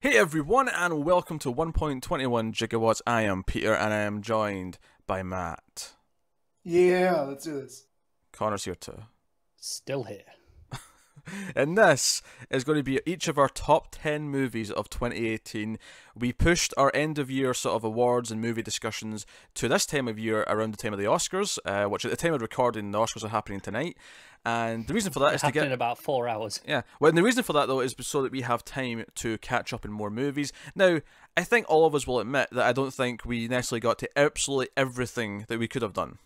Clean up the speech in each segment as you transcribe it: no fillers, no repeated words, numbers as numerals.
Hey everyone, and welcome to 1.21 Gigawatts. I am Peter, and I am joined by Matt. Yeah, let's do this. Connor's here too. Still here. And this is going to be each of our top 10 movies of 2018. We pushed our end of year sort of awards and movie discussions to this time of year around the time of the Oscars, which at the time of recording, the Oscars are happening tonight. And the reason for that is to get in about 4 hours. Yeah, well, and the reason for that though is so that we have time to catch up in more movies. Now, I think all of us will admit that I don't think we necessarily got to absolutely everything that we could have done.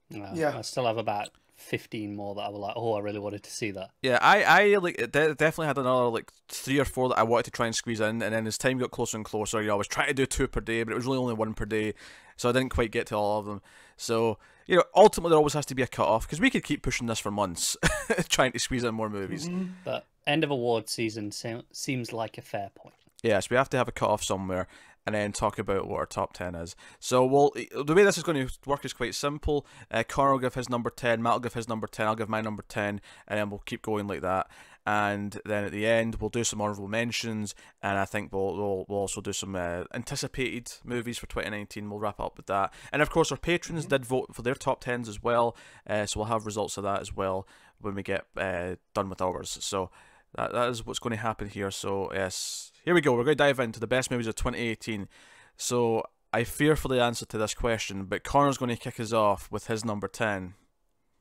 Yeah. I still have about 15 more that I was like, oh, I really wanted to see that. Yeah, I like definitely had another like 3 or 4 that I wanted to try and squeeze in, and then as time got closer and closer, I was trying to do 2 per day, but it was really only 1 per day, so I didn't quite get to all of them. So ultimately there always has to be a cut off because we could keep pushing this for months, trying to squeeze in more movies. Mm-hmm. But end of award season seems like a fair point. Yes, we have to have a cut off somewhere and then talk about what our top 10 is. So the way this is going to work is quite simple. Connor will give his number 10, Matt will give his number 10, I'll give my number 10, and then we'll keep going like that. And then at the end, we'll do some honorable mentions, and I think we'll also do some anticipated movies for 2019. We'll wrap up with that. And of course, our patrons did vote for their top 10s as well, so we'll have results of that as well when we get done with ours. So that is what's going to happen here. So yes, here we go. We're going to dive into the best movies of 2018. So I fear for the answer to this question, but Connor's going to kick us off with his number 10.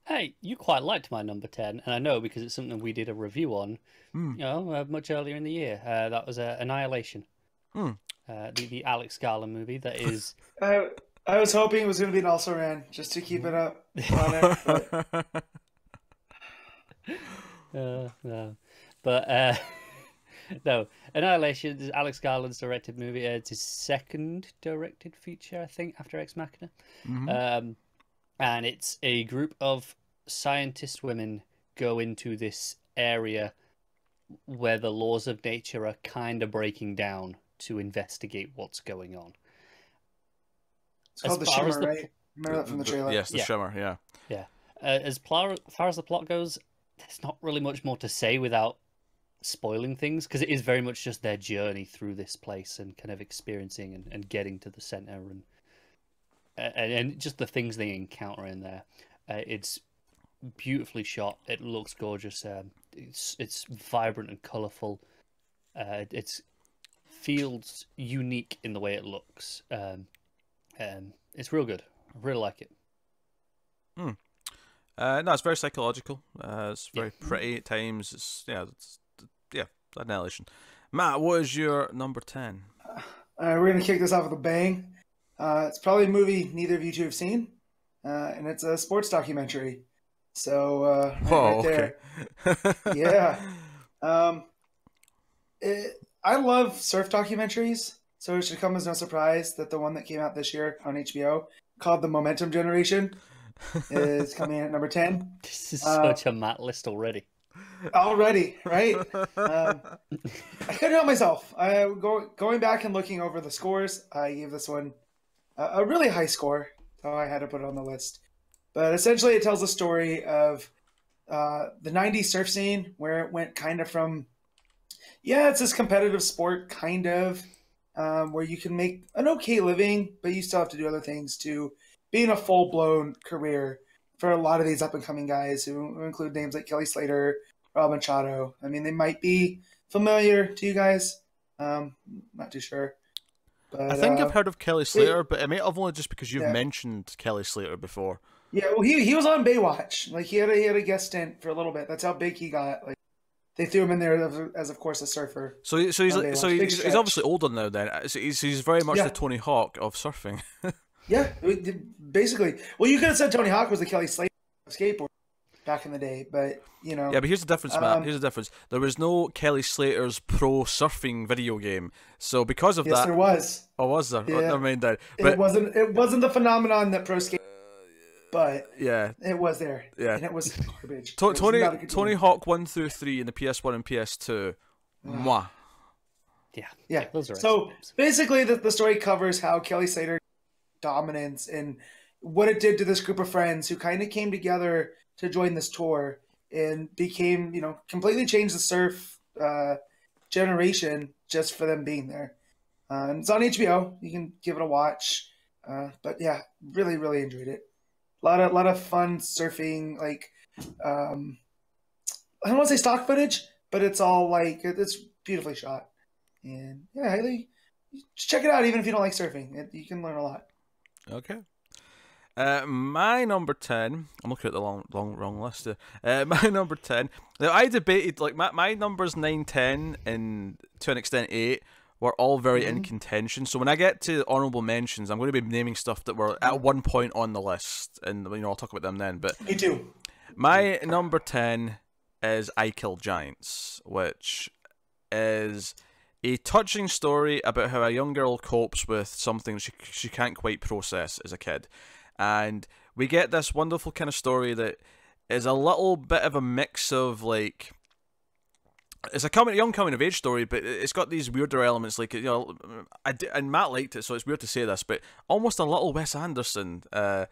Hey, you quite liked my number 10, and I know because it's something we did a review on, much earlier in the year. That was Annihilation, the Alex Garland movie that is... I was hoping it was going to be an also ran just to keep it up on it. But no, Annihilation is Alex Garland's directed movie. It's his second directed feature, I think, after Ex Machina. And it's a group of scientist women go into this area where the laws of nature are kind of breaking down to investigate what's going on. It's called The Shimmer, right? Remember that from the trailer? Yes, The Shimmer, yeah. Yeah. As far as the plot goes, there's not really much more to say without spoiling things, because it is very much just their journey through this place and kind of experiencing and getting to the center and just the things they encounter in there. It's beautifully shot. It looks gorgeous. It's vibrant and colorful. It feels unique in the way it looks. It's real good. I really like it. No, it's very psychological. It's very pretty at times. It's Annihilation. Matt, what is your number 10? We're going to kick this off with a bang. It's probably a movie neither of you two have seen, and it's a sports documentary. So, right there. Yeah. I love surf documentaries, so it should come as no surprise that the one that came out this year on HBO, called The Momentum Generation, is coming in at number 10. This is such a Matt list already. Already, right? I couldn't help myself. Going back and looking over the scores, I gave this one a really high score, so I had to put it on the list. But essentially, it tells the story of the 90s surf scene, where it went kind of from, it's this competitive sport, kind of, where you can make an okay living, but you still have to do other things, to being a full-blown career for a lot of these up-and-coming guys who include names like Kelly Slater, Rob Machado. I mean, they might be familiar to you guys. Not too sure. But, I think I've heard of Kelly Slater, but it may have only just because you've mentioned Kelly Slater before. Yeah, well, he was on Baywatch. Like, he had a guest stint for a little bit. That's how big he got. Like, they threw him in there as of course, a surfer. So he's obviously older now. Then he's very much the Tony Hawk of surfing. Yeah, basically. Well, you could have said Tony Hawk was the Kelly Slater of skateboard back in the day, but Yeah, but here's the difference, Matt. Here's the difference. There was no Kelly Slater's pro surfing video game, so because of that, yes, there was. Oh, was there? Yeah. Oh, never mind that. But it wasn't the phenomenon that pro skate, but yeah, it was there. Yeah, and it was garbage. Tony Hawk 1 through 3 in the PS1 and PS2. Mwah. Yeah. Those are so basically, the story covers how Kelly Slater dominance and what it did to this group of friends who kind of came together to join this tour and became, completely changed the surf generation just for them being there. And it's on HBO. You can give it a watch. But yeah, really, really enjoyed it. Lot of fun surfing. Like, I don't want to say stock footage, but it's all like it's beautifully shot. And yeah, highly just check it out. Even if you don't like surfing, you can learn a lot. Okay. My number 10. I'm looking at the wrong list here. My number 10. Now, I debated, like, my numbers 9, 10, and to an extent 8 were all very in contention. So when I get to honorable mentions, I'm going to be naming stuff that were at one point on the list, and I'll talk about them then. But Me too. my number 10 is I Kill Giants, which is a touching story about how a young girl copes with something she can't quite process as a kid. And we get this wonderful kind of story that is a little bit of a mix of, like, it's a young coming of age story, but it's got these weirder elements, like, and Matt liked it, so it's weird to say this, but almost a little Wes Anderson, and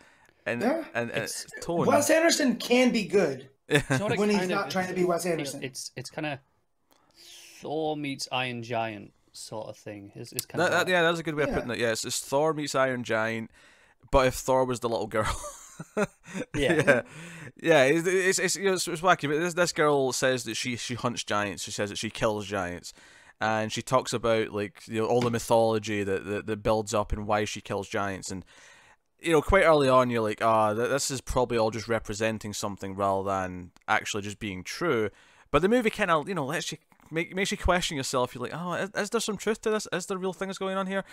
its tone. Wes Anderson can be good Sort when he's not trying to be Wes Anderson. It's kind of Thor meets Iron Giant sort of thing. It's kind of yeah, that's a good way of putting it. Yeah, it's Thor meets Iron Giant, but if Thor was the little girl. yeah. It's wacky. But this girl says that she hunts giants. She says that she kills giants, and she talks about, like, all the mythology that builds up and why she kills giants. And quite early on, you're like, this is probably all just representing something rather than actually just being true. But the movie kind of lets you makes you question yourself. You're like, is there some truth to this? Is there real things going on here?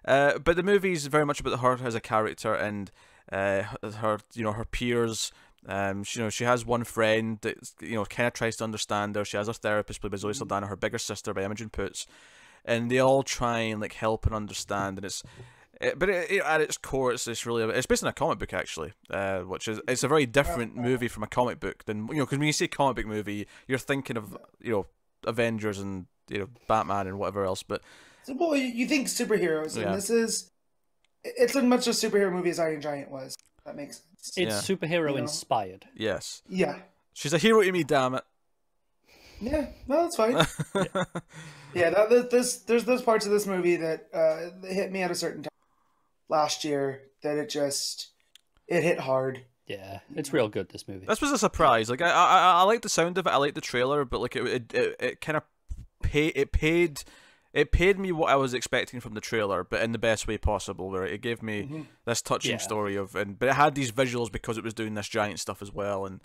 But the movie's very much about her as a character and her peers. She has one friend that kind of tries to understand her. She has her therapist played by Zoe Saldana, her bigger sister by Imogen Poots, and they all try and, like, help and understand. And but at its core, it's based on a comic book, actually, which is it's a very different movie from a comic book than because when you say comic book movie, you're thinking of Avengers and Batman and whatever else. But well, you think superheroes, and it's as much a superhero movie as Iron Giant was. That makes sense. It's superhero inspired. Yes. Yeah. She's a hero to me, damn it. Yeah, no, that's fine. There's those parts of this movie that hit me at a certain time last year that it hit hard. Yeah, it's real good, this movie. This was a surprise. Like, I like the sound of it. I like the trailer, but like it kind of paid me what I was expecting from the trailer, but in the best way possible. Where it gave me this touching story but it had these visuals because it was doing this giant stuff as well, and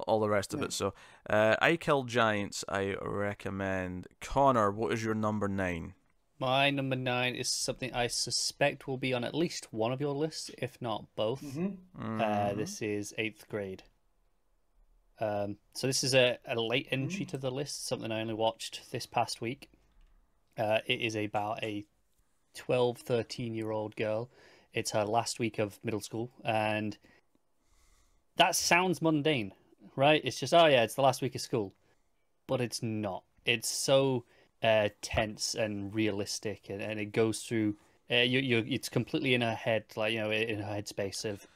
all the rest of it. So, I Kill Giants, I recommend. Connor, what is your number 9? My number 9 is something I suspect will be on at least one of your lists, if not both. This is 8th Grade. So this is a late entry to the list, something I only watched this past week. It is about a 12, 13-year-old girl. It's her last week of middle school, and that sounds mundane, right? It's just, it's the last week of school. But it's not. It's so tense and realistic, and it goes through it's completely in her head, like, in her headspace of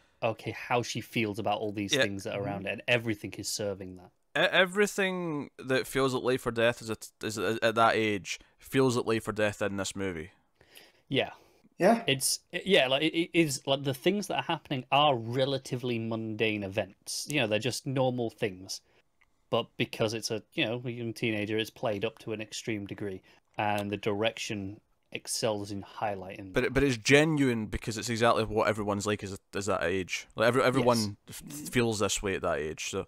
how she feels about all these things that are around it, and everything is serving that. Everything that feels like life or death is at that age feels like life or death in this movie. Yeah. It is like the things that are happening are relatively mundane events. They're just normal things. But because it's a young teenager, it's played up to an extreme degree, and the direction excels in highlighting. But it's genuine because it's exactly what everyone's like as that age. Like everyone feels this way at that age. So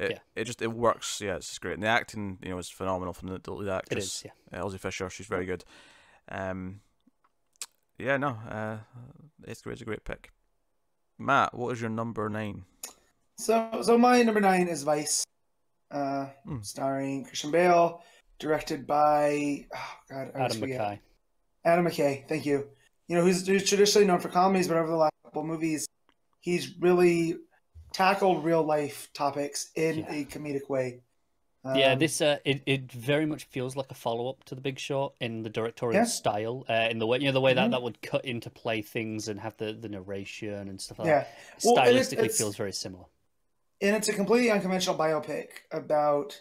it works. Yeah, it's great. And the acting is phenomenal from the lead actress. It is. Elsie Fisher, she's very good. 8th Grade is a great pick. Matt, what is your number 9? So my number 9 is Vice. Starring Christian Bale, directed by Adam McKay. Adam McKay, thank you. Who's traditionally known for comedies, but over the last couple of movies, he's really tackled real life topics in a comedic way. This it very much feels like a follow up to The Big Short in the directorial style, in the way the way that would cut into play things and have the narration and stuff like that. Stylistically, feels very similar. And it's a completely unconventional biopic about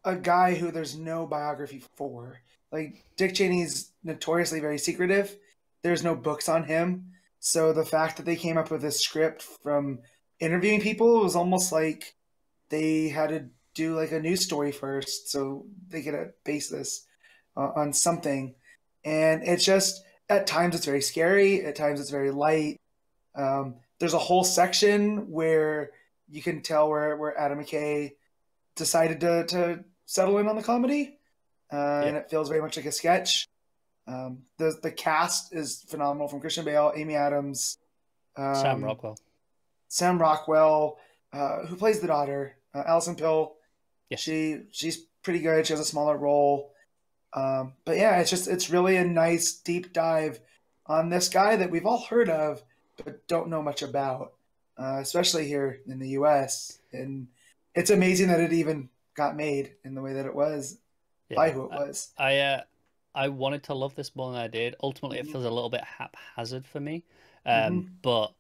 a guy who there's no biography for. like Dick Cheney's notoriously very secretive. There's no books on him, so the fact that they came up with this script from interviewing people was almost like they had to do like a news story first, so they could base this on something. And it's just at times it's very scary, at times it's very light. There's a whole section where you can tell where Adam McKay decided to settle in on the comedy, and it feels very much like a sketch. The cast is phenomenal, from Christian Bale, Amy Adams, Sam Rockwell, who plays the daughter, Alison Pill. Yes. She's pretty good. She has a smaller role, but yeah, it's really a nice deep dive on this guy that we've all heard of but don't know much about, especially here in the U.S. And it's amazing that it even got made in the way that it was, by who it was. I wanted to love this more than I did. Ultimately, it feels a little bit haphazard for me. But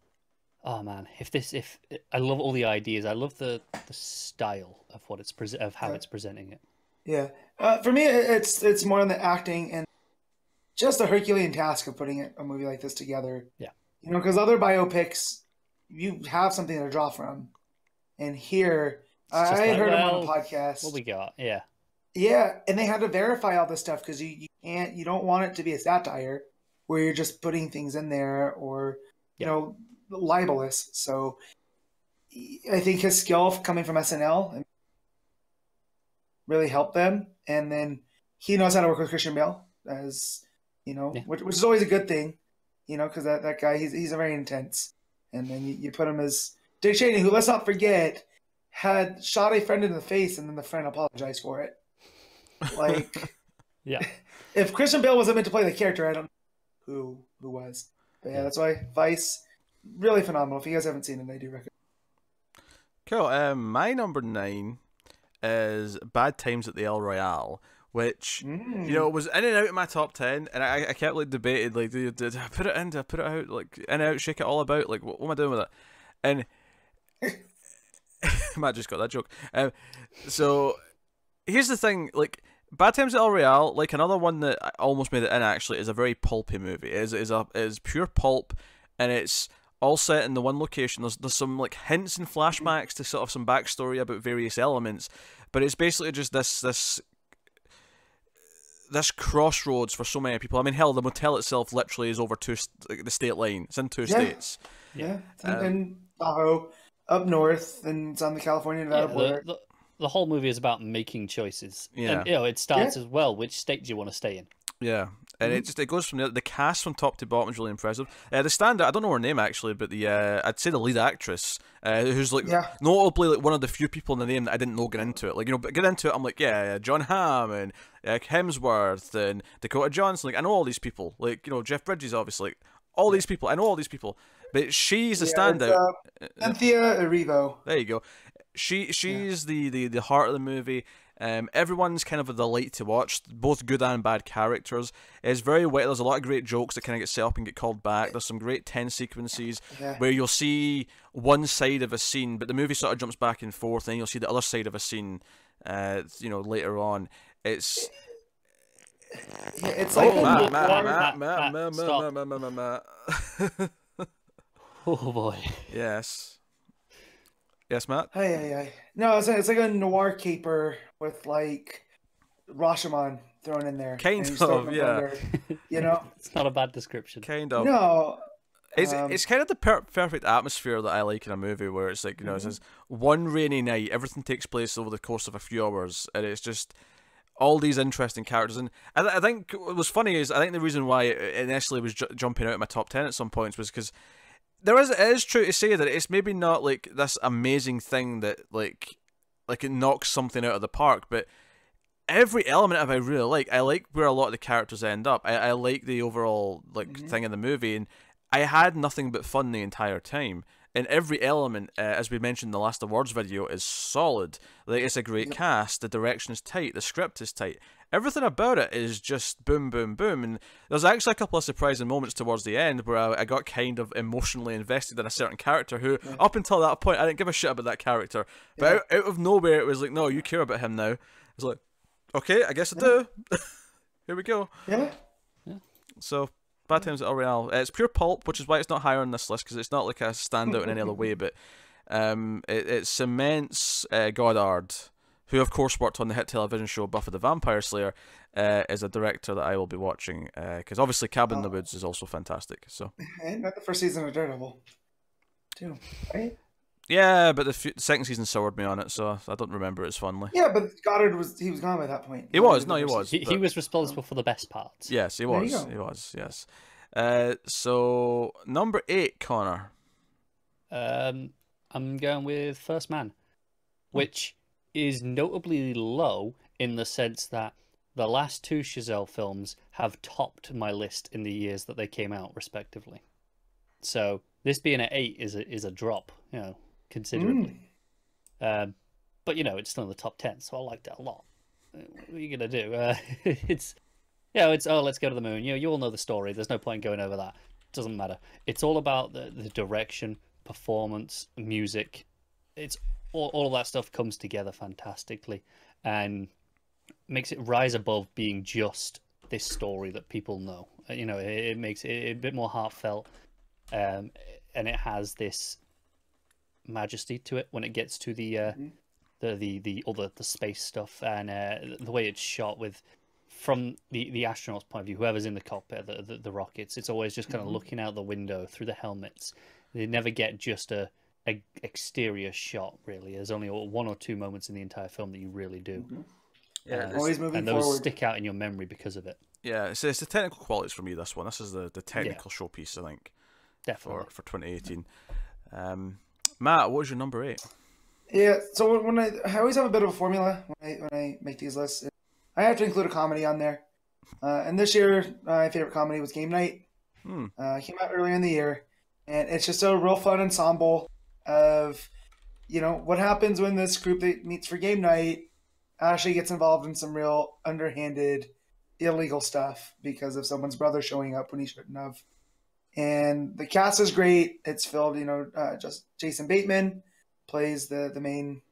oh man, if I love all the ideas. I love the style of what it's of how it's presenting it. Yeah, for me, it's more in the acting and just the Herculean task of putting a movie like this together. Yeah, you know, because other biopics, you have something to draw from, and here I had heard him on a podcast. What we got? Yeah. Yeah, and they had to verify all this stuff because you don't want it to be a satire where you're just putting things in there or you know, libelous. So I think his skill coming from SNL really helped them, and then he knows how to work with Christian Bale, as you know, which is always a good thing, you know, because that guy he's a very intense, and then you put him as Dick Cheney, who, let's not forget, had shot a friend in the face and then the friend apologized for it. Like, yeah, if Christian Bale wasn't meant to play the character, I don't know who was. But yeah, that's why Vice, really phenomenal. If you guys haven't seen it, I do recommend. Cool. My number 9 is Bad Times at the El Royale, which you know was in and out of my top 10, and I kept like debated like, did I put it in? Did I put it out? Like in and out, shake it all about. Like what am I doing with it? And Matt just got that joke. So here's the thing, like Bad Times at El Royale, like another one that I almost made it in actually, is a very pulpy movie. It is pure pulp, and it's all set in the one location. There's some like hints and flashbacks to sort of some backstory about various elements, but it's basically just this crossroads for so many people. I mean, hell, the motel itself literally is over the state line. It's in two states. Yeah, it's in Tahoe, up north, and it's on the California-Nevada border. The whole movie is about making choices. Yeah. And, you know, it starts as well. Which state do you want to stay in? Yeah. And it goes from the cast from top to bottom is really impressive. The standout, I don't know her name actually, but I'd say the lead actress, who's like notably like one of the few people in the name that I didn't know getting into it. Like, you know, but get into it, I'm like, John Hamm and Hemsworth and Dakota Johnson. Like, I know all these people. Like, you know, Jeff Bridges, obviously. Like, all these people. I know all these people. But she's the standout. Cynthia Erivo. There you go. She's the heart of the movie. Everyone's kind of a delight to watch, both good and bad characters. It's very wet. There's a lot of great jokes that kind of get set up and get called back. There's some great tense sequences where you'll see one side of a scene, but the movie sort of jumps back and forth, and then you'll see the other side of a scene, you know, later on. It's like Matt. Oh boy. Yes, Matt? Hey. No, it's like a noir caper with, like, Rashomon thrown in there. Kind of, yeah. Under, you know? It's not a bad description. Kind of. No. It's kind of the perfect atmosphere that I like in a movie, where it's like, you know, it says one rainy night, everything takes place over the course of a few hours, and it's just all these interesting characters. And I think what was funny is, I think the reason why it initially was jumping out of my top 10 at some points was because it is true to say that it's maybe not like this amazing thing that like it knocks something out of the park, but every element of it I really like. I like where a lot of the characters end up. I like the overall thing in the movie, and I had nothing but fun the entire time. And every element, as we mentioned in the last awards video, is solid. Like, it's a great cast, the direction is tight, the script is tight. Everything about it is just boom, boom, boom. And there's actually a couple of surprising moments towards the end where I got kind of emotionally invested in a certain character who, up until that point, I didn't give a shit about that character. But out of nowhere, it was like, no, you care about him now. It's like, okay, I guess I do. Here we go. Yeah. So, Bad Times at El Royale. It's pure pulp, which is why it's not higher on this list, because it's not like a standout in any other way, but it cements Goddard, who of course worked on the hit television show Buffy the Vampire Slayer, is a director that I will be watching, because obviously Cabin in the Woods is also fantastic. So, And not the first season of Daredevil, too, right? yeah, but the second season soured me on it, so I don't remember it as fondly. Yeah, but Goddard was gone by that point. He was He but- was responsible for the best parts. Yes, he There you was. go. He was. Yes. So number 8, Connor. I'm going with First Man, which is notably low in the sense that the last 2 Chazelle films have topped my list in the years that they came out, respectively. So this being at 8 is a drop, considerably. But it's still in the top 10, so I liked it a lot. What are you gonna do? It's let's go to the moon. You all know the story. There's no point in going over that. It doesn't matter. It's all about the direction, performance, music. It's all of that stuff comes together fantastically and makes it rise above being just this story that people know. It makes it a bit more heartfelt, and it has this majesty to it when it gets to the space stuff, and the way it's shot from the astronaut's point of view, whoever's in the cockpit, the rockets. It's always just kind of looking out the window through the helmets. They never get just a exterior shot, really. There's only 1 or 2 moments in the entire film that you really do. Yeah, Always moving and those forward. stick out in your memory because of it. Yeah, it's the technical qualities for me. This one. This is the technical showpiece, I think, Definitely. for 2018. Matt, what was your number 8? Yeah, so when I always have a bit of a formula when I make these lists. I have to include a comedy on there. And this year, my favorite comedy was Game Night. Came out earlier in the year, and it's just a real fun ensemble of, what happens when this group that meets for game night actually gets involved in some real underhanded, illegal stuff because of someone's brother showing up when he shouldn't have. And the cast is great. It's filled, just Jason Bateman plays the main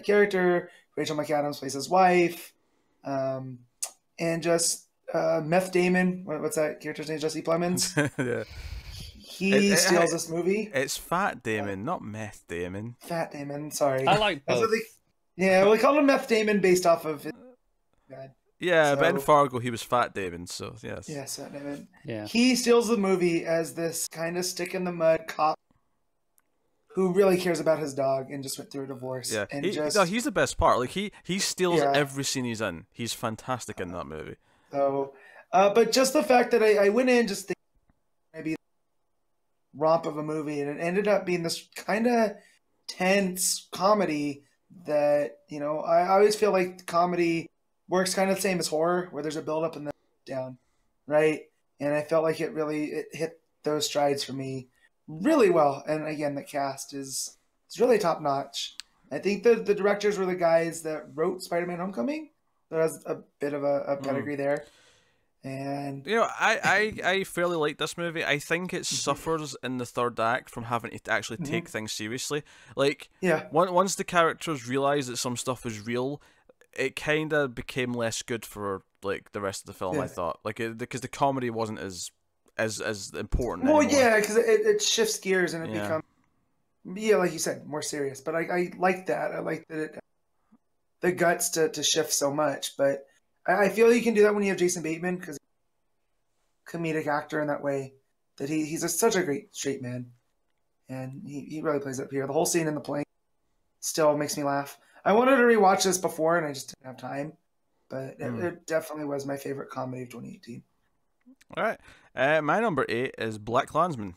character. Rachel McAdams plays his wife. And just Meth Damon, what's that character's name? Jesse Plemons. Yeah. He steals this movie. It's Fat Damon, not Meth Damon. Fat Damon, sorry. I like That's both. what well, we call him Meth Damon based off of his dad. Yeah, but in So- Fargo he was Fat Damon, so yes. Yes, Fat Damon. Yeah. He steals the movie as this kind of stick in the mud cop who really cares about his dog and just went through a divorce. Yeah, And he's the best part. Like he steals Yeah. every scene he's in. He's fantastic in that movie. So, but just the fact that I went in just thinking maybe romp of a movie, and it ended up being this kind of tense comedy that I always feel like comedy works kind of the same as horror, where there's a build up and then down, right? And I felt like it hit those strides for me really well. And again, the cast is really top notch. I think the directors were the guys that wrote Spider-Man: Homecoming. So that's a bit of a pedigree there. And I fairly like this movie. I think it suffers in the third act from having to actually take things seriously. Like, yeah, once the characters realize that some stuff is real, it kind of became less good for like the rest of the film. I thought, because the comedy wasn't as important. well, anymore. yeah, because it shifts gears and it Yeah. becomes like you said, more serious. But I like that. I like that it the guts to shift so much. But I feel you can do that when you have Jason Bateman, because comedic actor in that way, that he's such a great straight man, and he really plays it up here. The whole scene in the plane still makes me laugh. I wanted to rewatch this before, and I just didn't have time. But it definitely was my favorite comedy of 2018. All right. My number 8 is Black Klansman,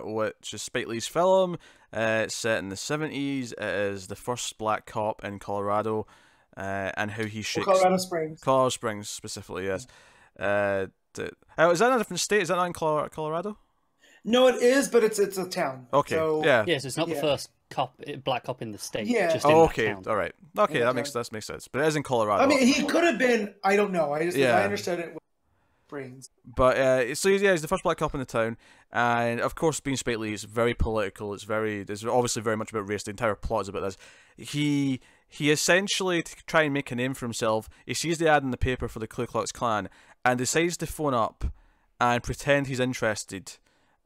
which is Spike Lee's film. It's set in the 70s. It is the first black cop in Colorado, and how he shakes... Colorado Springs. Colorado Springs, specifically, yes. Is that in a different state? Is that not in Colorado? No, it is, but it's a town. Okay, So, yeah. Yes, it's not the Yeah. first black cop in the state. Yeah. Just in Oh, that okay, town. all right. Okay, Yeah, that makes sense. But it is in Colorado. I mean, he could have been. I don't know. I Yeah. understood it. Springs. But so he's the first black cop in the town, and of course, being Spike Lee, it's very political. It's obviously very much about race. The entire plot is about this. He he essentially, to try and make a name for himself, he sees the ad in the paper for the Ku Klux Klan and decides to phone up and pretend he's interested.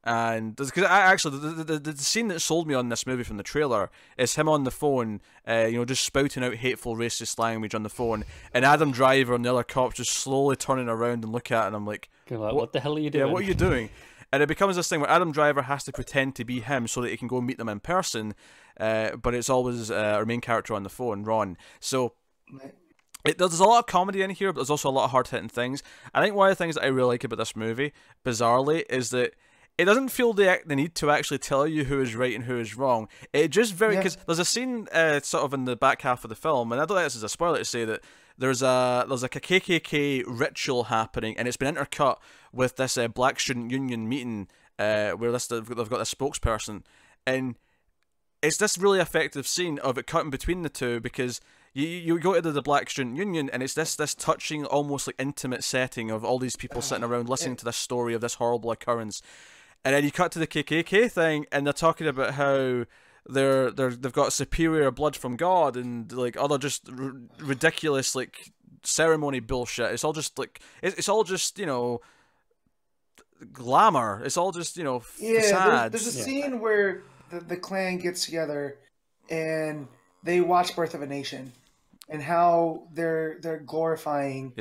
And because actually the scene that sold me on this movie from the trailer is him on the phone, just spouting out hateful racist language on the phone, and Adam Driver and the other cops just slowly turning around and look at it, and I'm like, what the hell are you doing? Yeah, what are you doing? And it becomes this thing where Adam Driver has to pretend to be him so that he can go meet them in person, but it's always our main character on the phone, Ron. So there's a lot of comedy in here, but there's also a lot of hard-hitting things. I think one of the things that I really like about this movie, bizarrely, is that it doesn't feel the need to actually tell you who is right and who is wrong. It just because there's a scene sort of in the back half of the film, and I don't think this is a spoiler to say that there's like a KKK ritual happening, and it's been intercut with this Black Student Union meeting where they've got a spokesperson, and it's this really effective scene of it cutting between the two because you go to the Black Student Union and it's this touching, almost like intimate setting of all these people sitting around listening to this story of this horrible occurrence. And then you cut to the KKK thing, and they're talking about how they've got superior blood from God and like other just ridiculous like ceremony bullshit. It's all just like it's all just glamour. It's all just facades. There's a scene where the Klan gets together and they watch Birth of a Nation and how they're glorifying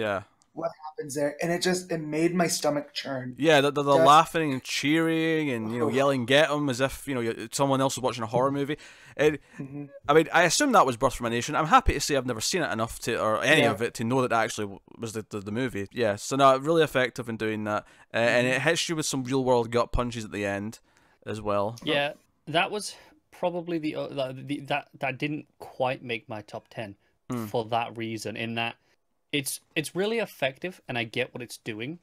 what happens there, and it made my stomach churn. Yeah, they're laughing and cheering and yelling "Get 'em" as if someone else was watching a horror movie. I mean, I assume that was Birth from a Nation. I'm happy to say I've never seen it enough or any of it to know that actually was the movie. Yeah, so no, really effective in doing that, and it hits you with some real world gut punches at the end as well. Yeah, that was probably that didn't quite make my top 10 for that reason. In that. It's really effective, and I get what it's doing,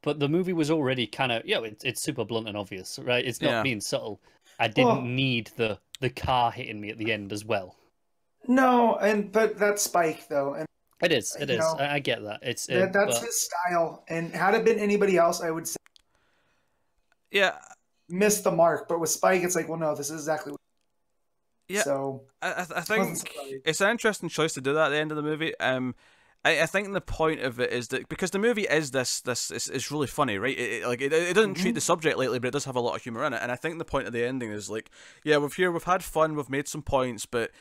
but the movie was already kind of it's super blunt and obvious, right? It's not being subtle. I didn't need the car hitting me at the end as well. No, but that's Spike though, and it is. I get that. That's his style, and had it been anybody else, I would say missed the mark. But with Spike, it's like, well, no, this is exactly. Yeah, so I think it's an interesting choice to do that at the end of the movie. I think the point of it is that because the movie is it's really funny, right? It doesn't treat the subject lightly, but it does have a lot of humor in it. And I think the point of the ending is like, we've had fun, we've made some points, but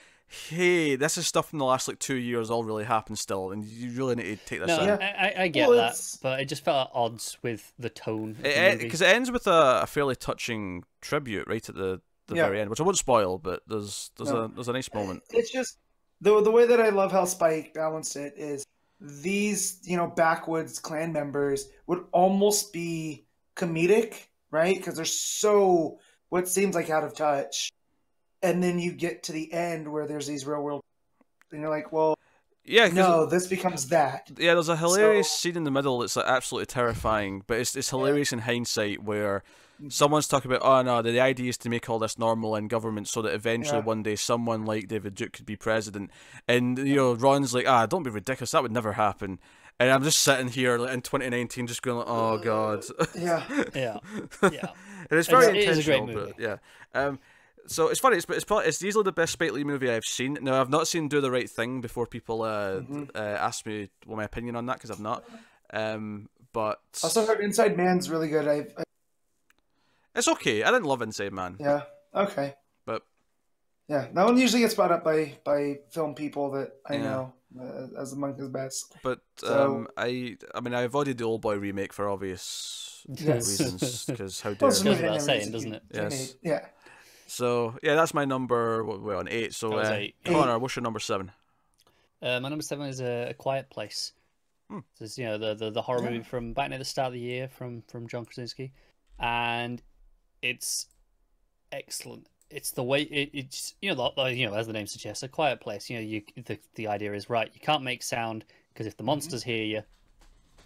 hey, this is stuff from the last 2 years all really happened still, and you really need to take this in. I get that, but it just felt at odds with the tone. Because it ends with a fairly touching tribute right at the very end, which I won't spoil, but there's a nice moment. It's just the way that I love how Spike balanced it is these backwoods Klan members would almost be comedic, right? Because they're so what seems like out of touch, and then you get to the end where there's these real world, and you're like, well, this becomes that. Yeah, there's a hilarious scene in the middle that's absolutely terrifying, but it's hilarious in hindsight where someone's talking about, oh no, the idea is to make all this normal in government so that eventually one day someone like David Duke could be president. And, Ron's like, don't be ridiculous, that would never happen. And I'm just sitting here in 2019 just going, oh god. Yeah. And it's very intentional, it is a great movie. But so it's funny, it's easily the best Spike Lee movie I've seen. Now, I've not seen Do the Right Thing before people ask me what my opinion on that, because I've not. But also heard Inside Man's really good. It's okay. I didn't love Inside Man. Yeah. Okay. But that one usually gets brought up by film people that I know as among his best. But I avoided the Old Boy remake for obvious reasons, because how dare it? Goes without saying, doesn't it? Yes. Yeah. So that's my number. We're on 8. So Connor, what's your number 7? My number 7 is A Quiet Place. This is the horror movie from back near the start of the year from John Krasinski, and it's excellent. It's the way it's as the name suggests, a quiet place. The idea is, right, you can't make sound because if the monsters hear you,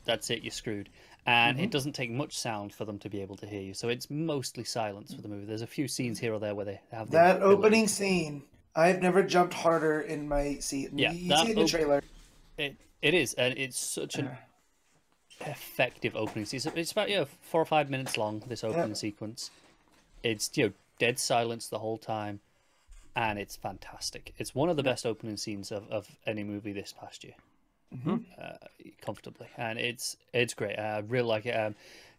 that's it, you're screwed. And it doesn't take much sound for them to be able to hear you, so it's mostly silence for the movie. There's a few scenes here or there where they have that opening scene. I've never jumped harder in my seat. Yeah, you see the trailer. It is, and it's such an effective opening scene. It's about 4 or 5 minutes long. This opening sequence. It's dead silence the whole time. and it's fantastic. It's one of the best opening scenes of any movie this past year, comfortably, and it's great. I really like it.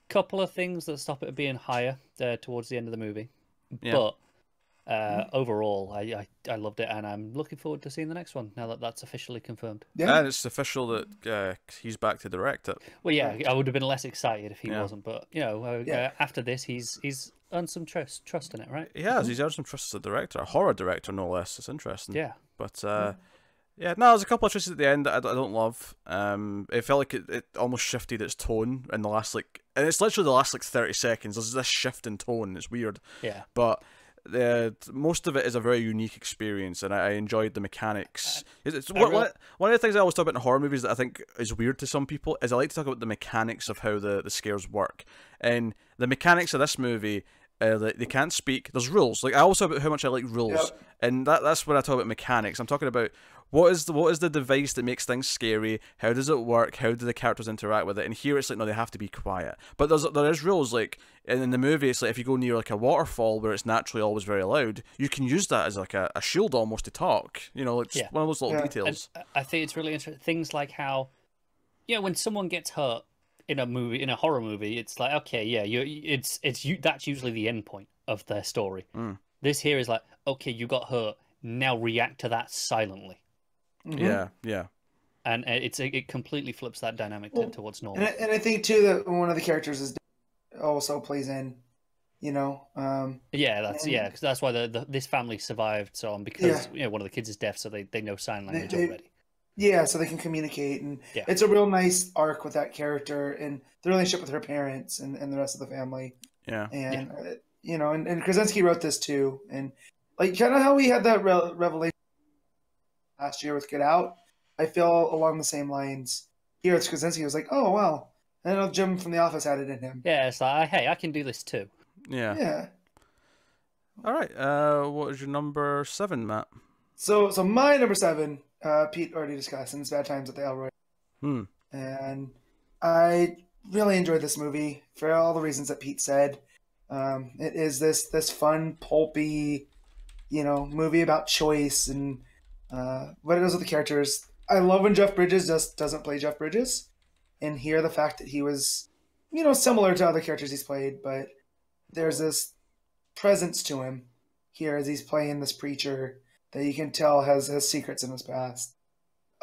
Couple of things that stop it being higher towards the end of the movie, but overall, I loved it, and I'm looking forward to seeing the next one now that that's officially confirmed. Yeah. And it's official that he's back to direct it. Well, yeah, I would have been less excited if he Yeah. wasn't, but after this, he's earned some trust in it, right? He has. He's earned some trust as a director, a horror director, no less. It's interesting. Yeah. But yeah, no, there's a couple of twists at the end that I don't love. It felt like it almost shifted its tone in the last, like, and it's literally the last, like, 30 seconds. There's this shift in tone. It's weird. Yeah. But most of it is a very unique experience, and I enjoyed the mechanics. One of the things I always talk about in horror movies that I think is weird to some people is I like to talk about the mechanics of how the scares work. And the mechanics of this movie, they can't speak. There's rules. Like, I also talk about how much I like rules, and that's when I talk about mechanics. I'm talking about what is the device that makes things scary? How does it work? How do the characters interact with it? And here it's like, no, they have to be quiet. But there is rules, like in the movie, it's like if you go near like a waterfall where it's naturally always very loud, you can use that as like a shield almost to talk. You know, it's one of those little details. And I think it's really interesting. Things like how, when someone gets hurt in a horror movie, it's like, okay, yeah, that's usually the end point of their story. This here is like, okay, you got hurt, now react to that silently. Yeah. And it completely flips that dynamic to what's normal. And I think too that one of the characters is also plays in, because that's why this family survived so on, because one of the kids is deaf, so they know sign language already. Yeah, so they can communicate, and it's a real nice arc with that character and the relationship with her parents and the rest of the family. Yeah, and and Krasinski wrote this too, and like kind of how we had that revelation last year with Get Out. I feel along the same lines here. It's Krasinski was like, oh wow, I know Jim from The Office had it in him. Yeah, it's like, hey, I can do this too. Yeah. All right. What is your number 7, Matt? So my number 7, Pete already discussed, and it's Bad Times at the El Royale. And I really enjoyed this movie for all the reasons that Pete said. It is this fun, pulpy, movie about choice and what it does with the characters. I love when Jeff Bridges just doesn't play Jeff Bridges. And here, the fact that he was, similar to other characters he's played, but there's this presence to him here as he's playing this preacher that you can tell has secrets in his past.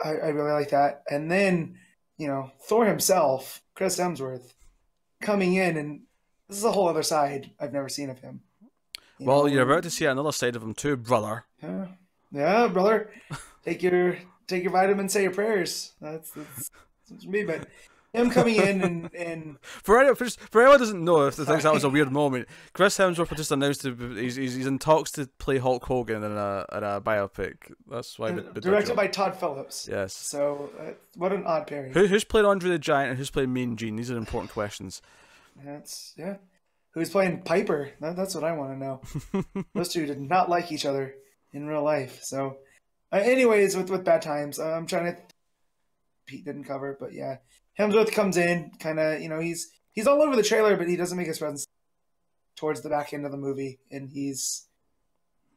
I really like that. And then, Thor himself, Chris Hemsworth, coming in, and this is a whole other side I've never seen of him. You're about to see another side of him too, brother. Yeah, brother. Take your vitamins, say your prayers. That's me. But him coming in and for anyone who doesn't know, if they think that was a weird moment, Chris Hemsworth just announced he's in talks to play Hulk Hogan in a biopic. That's why. Directed by Todd Phillips. Yes. So what an odd pairing. Who's played Andre the Giant and who's played Mean Gene? These are important questions. Who's playing Piper? That's what I want to know. Those two did not like each other in real life. So, anyways, with Bad Times, I'm trying to. Pete didn't cover, but yeah, Hemsworth comes in, kind of, he's all over the trailer, but he doesn't make his presence towards the back end of the movie, and he's,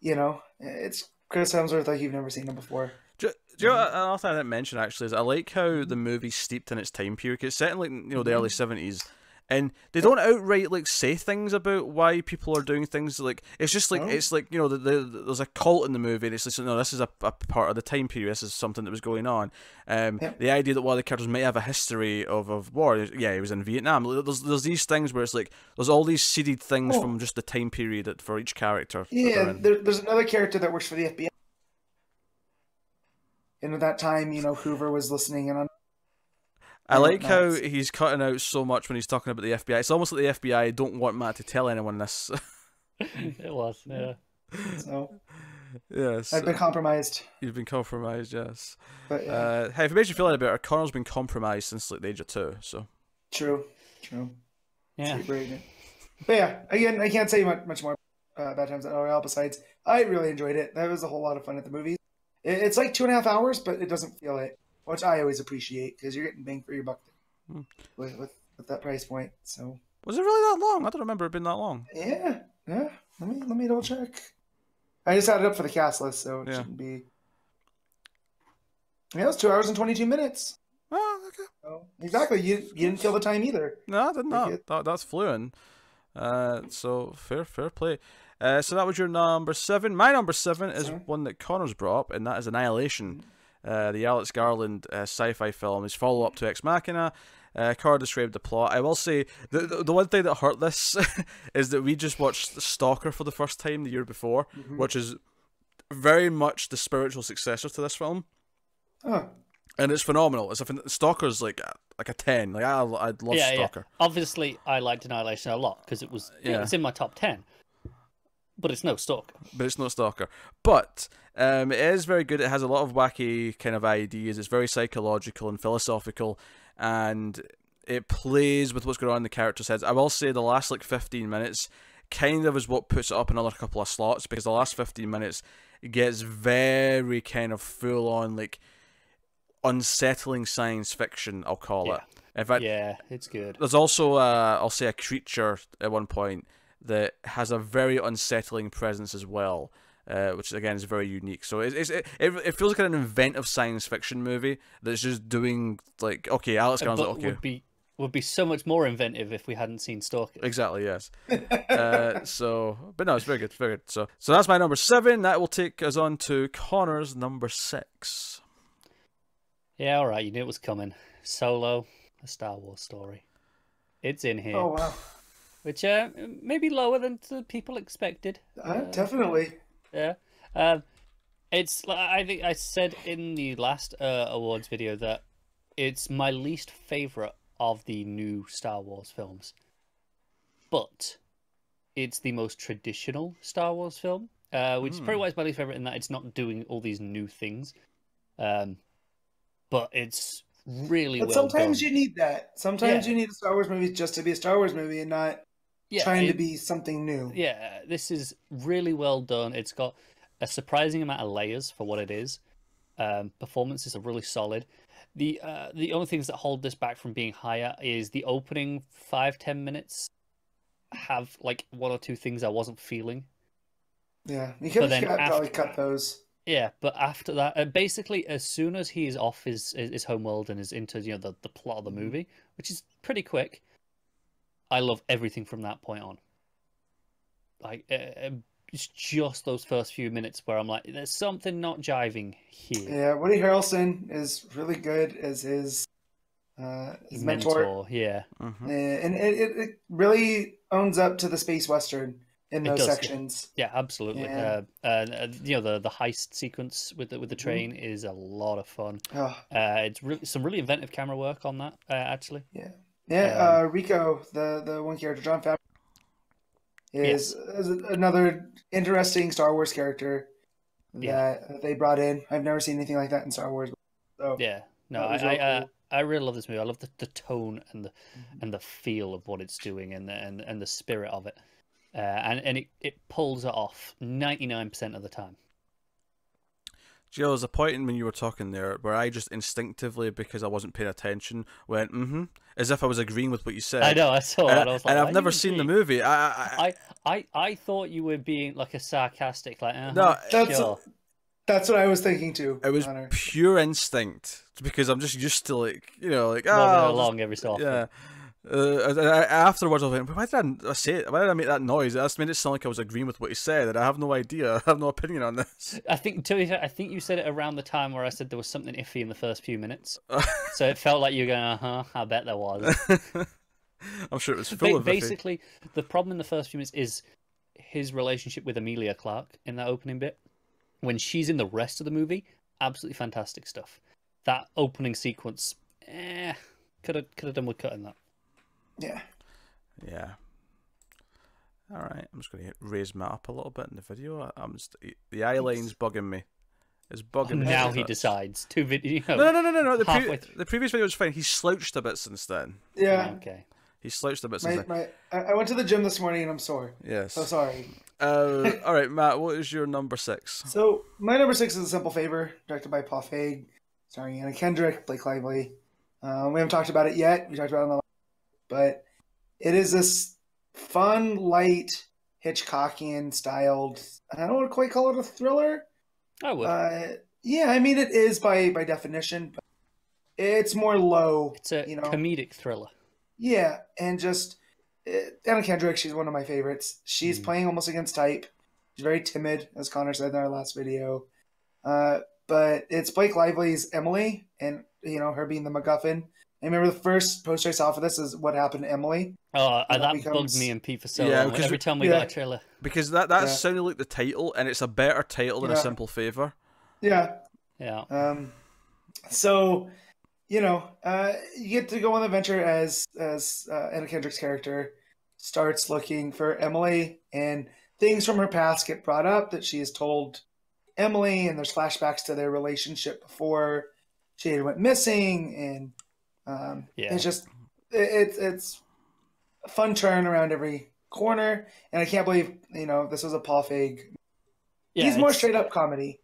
it's Chris Hemsworth like you've never seen him before. Do you know another thing I didn't mention actually is I like how the movie's steeped in its time period. It's set in like the early 70s. And they don't outright like say things about why people are doing things. Like it's just like it's like there's a cult in the movie. And it's like no, this is a part of the time period. This is something that was going on. The idea that one of the characters might have a history of war. Yeah, he was in Vietnam. There's these things where it's like there's all these seeded things from just the time period for each character. Yeah, there's another character that works for the FBI. And at that time, Hoover was listening in on. I like how he's cutting out so much when he's talking about the FBI. It's almost like the FBI don't want Matt to tell anyone this. It was, yeah. So, yes. I've been compromised. You've been compromised, yes. But, yeah. Hey, if it makes you feel any better, Connor's been compromised since like the age of 2, so. True. Yeah. But yeah, again, I can't say much more Bad Times at El Royale besides I really enjoyed it. That was a whole lot of fun at the movies. It's like 2.5 hours, but it doesn't feel it. Which I always appreciate because you're getting bang for your buck with that price point. So was it really that long? I don't remember it being that long. Yeah. Let me double check. I just added up for the cast list, so it Yeah. shouldn't be. Yeah, it was 2 hours and 22 minutes. Oh, okay. So, exactly. You didn't feel the time either. No, I did Like not. That's fluent. So fair play. So that was your number 7. My number 7 is one that Connor's brought up, and that is Annihilation. The Alex Garland sci-fi film, his follow-up to Ex Machina. Connor described the plot. I will say the one thing that hurt this is that we just watched Stalker for the first time the year before, which is very much the spiritual successor to this film. Oh. And it's phenomenal. Stalker's like a 10. Like I love Stalker. Yeah. Obviously, I liked Annihilation a lot because it's in my top 10. But it's no Stalker. But it's not Stalker. But it is very good. It has a lot of wacky kind of ideas. It's very psychological and philosophical, and it plays with what's going on in the characters' heads. I will say the last like 15 minutes kind of is what puts it up another couple of slots, because the last 15 minutes gets very kind of full on like unsettling science fiction, I'll call it. In fact, yeah, it's good. There's also I'll say a creature at one point that has a very unsettling presence as well, which again is very unique. So it feels like an inventive science fiction movie that's just doing like, okay, Alex Garland's like, okay. Would be so much more inventive if we hadn't seen Stalker. Exactly, yes. But no, it's very good, very good. So that's my number 7. That will take us on to Connor's number 6. Yeah, all right, you knew it was coming. Solo, a Star Wars story. It's in here. Oh wow. Which maybe lower than the people expected. Definitely. Yeah. It's I think I said in the last awards video that it's my least favorite of the new Star Wars films, but it's the most traditional Star Wars film, which is probably why it's my least favorite in that it's not doing all these new things. But it's really well done. Sometimes you need that. Sometimes you need a Star Wars movie just to be a Star Wars movie and not trying to be something new. Yeah, this is really well done. It's got a surprising amount of layers for what it is. Performances are really solid. The only things that hold this back from being higher is the opening 5-10 minutes have like one or two things I wasn't feeling. Yeah, you could probably cut those. Yeah, but after that, basically, as soon as he is off his homeworld and is into the plot of the movie, which is pretty quick, I love everything from that point on. Like it's just those first few minutes where I'm like, there's something not jiving here. Yeah, Woody Harrelson is really good as his mentor. Yeah, and it really owns up to the space western in those sections. Yeah, absolutely. Yeah. The heist sequence with the train is a lot of fun. It's some really inventive camera work on that, actually. Yeah. Rico, the one character, John Favreau, is another interesting Star Wars character that they brought in. I've never seen anything like that in Star Wars. So yeah, no, I really love this movie. I love the tone and the feel of what it's doing and the spirit of it. And it pulls it off 99% of the time. Jill, there's a point when you were talking there where I just instinctively, because I wasn't paying attention, went as if I was agreeing with what you said. I know, I saw that. I was like, and I've never seen the movie. I thought you were being like a sarcastic, like no, sure. That's what I was thinking too. It was Connor. pure instinct, because I'm just used to like nodding along every so often. Yeah. Afterwards, I went, why did I say it? Why did I make that noise? That made it sound like I was agreeing with what he said, and I have no idea. I have no opinion on this. I think you said it around the time where I said there was something iffy in the first few minutes. So it felt like you were going, I bet there was. I'm sure it was full of basically, the problem in the first few minutes is his relationship with Emilia Clarke in that opening bit. When she's in the rest of the movie, absolutely fantastic stuff. That opening sequence, could have done with cutting that. Yeah. All right, I'm just going to raise my up a little bit in the video. The eye line's bugging me. It's bugging me. Now he decides to video. No. The previous video was fine. He slouched a bit since then. Yeah. Okay. He slouched a bit since then. I went to the gym this morning and I'm sore. Yes. So sorry. All right, Matt. What is your number 6? So my number 6 is A Simple Favor, directed by Paul Feig, starring Anna Kendrick, Blake Lively. We haven't talked about it yet. We talked about it on the. But it is this fun, light Hitchcockian styled. I don't quite call it a thriller. I would. Yeah, I mean it is by definition, but it's more low. It's a comedic thriller. Yeah, and just Anna Kendrick, she's one of my favorites. She's playing almost against type. She's very timid, as Connor said in our last video. But it's Blake Lively's Emily, and her being the MacGuffin. I remember the first poster I saw for this is what happened to Emily. Oh, that bugged me and Pete for so long. Every time we got a trailer, because that sounded like the title, and it's a better title than A Simple Favor. Yeah. So, you get to go on the adventure as Anna Kendrick's character starts looking for Emily, and things from her past get brought up that she has told Emily, and there's flashbacks to their relationship before she had went missing, and it's just it's a fun turn around every corner, and I can't believe this was a Paul Feig. He's more straight up comedy,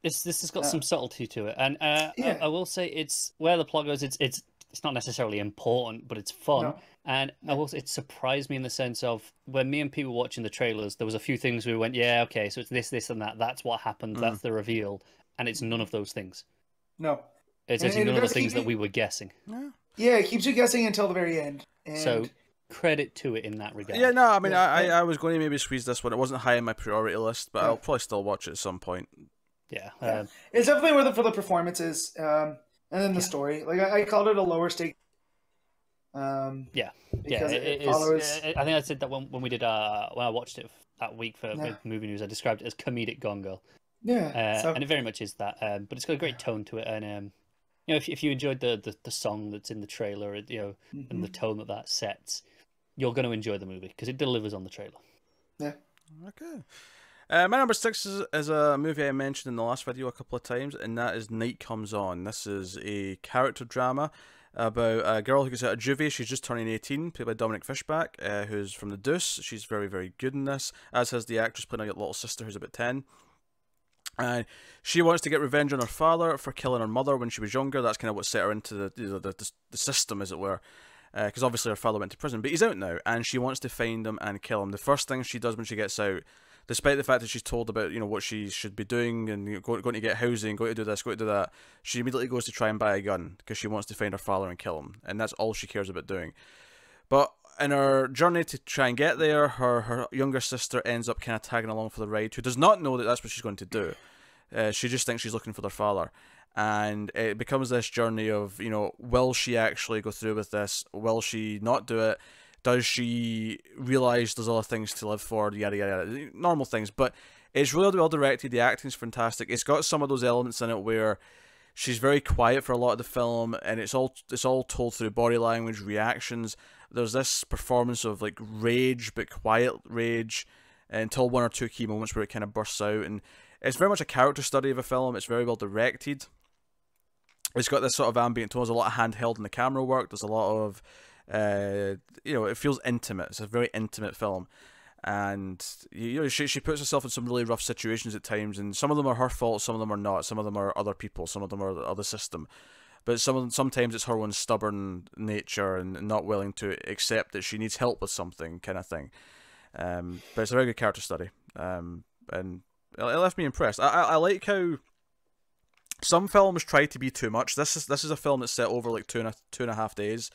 This has got some subtlety to it, and I will say it's where the plot goes. It's not necessarily important, but it's fun. No. And I will say it surprised me in the sense of when me and Pete were watching the trailers, there was a few things we went, yeah, okay, so it's this, and that. That's what happened. That's the reveal, and it's none of those things. No, it's actually none of the things that we were guessing. Yeah, it keeps you guessing until the very end. And... So credit to it in that regard. Yeah, no, I mean, I was going to maybe squeeze this one. It wasn't high on my priority list, but I'll probably still watch it at some point. Yeah, it's definitely worth it for the performances, and then the story. Like I called it a lower stake. Because it follows. I think I said that when we did when I watched it that week for movie news, I described it as comedic Gone Girl. Yeah, and it very much is that. But it's got a great tone to it, and if you enjoyed the song that's in the trailer, and the tone that sets, you're going to enjoy the movie because it delivers on the trailer. Yeah. Okay. My number 6 is a movie I mentioned in the last video a couple of times, and that is Night Comes On. This is a character drama about a girl who gets out of juvie. She's just turning 18, played by Dominic Fishback, who's from The Deuce. She's very, very good in this, as has the actress playing a little sister who's about 10. And she wants to get revenge on her father for killing her mother when she was younger. That's kind of what set her into the system, as it were. Because obviously her father went to prison, but he's out now, and she wants to find him and kill him. The first thing she does when she gets out, despite the fact that she's told about what she should be doing and going to get housing, going to do this, going to do that, she immediately goes to try and buy a gun because she wants to find her father and kill him, and that's all she cares about doing. But in her journey to try and get there, her younger sister ends up kind of tagging along for the ride, who does not know that that's what she's going to do. She just thinks she's looking for their father. And it becomes this journey of, will she actually go through with this? Will she not do it? Does she realise there's other things to live for? Yada, yada, yada. Normal things. But it's really well directed. The acting's fantastic. It's got some of those elements in it where she's very quiet for a lot of the film, and it's all told through body language, reactions. There's this performance of like rage, but quiet rage, until one or two key moments where it kind of bursts out. And it's very much a character study of a film. It's very well directed. It's got this sort of ambient tone. There's a lot of handheld in the camera work. There's a lot of, it feels intimate. It's a very intimate film. And, she puts herself in some really rough situations at times. And some of them are her fault. Some of them are not. Some of them are other people. Some of them are the system. But sometimes it's her own stubborn nature and not willing to accept that she needs help with something kind of thing. But it's a very good character study. And it left me impressed. I like how some films try to be too much. This is a film that's set over like two and a half days,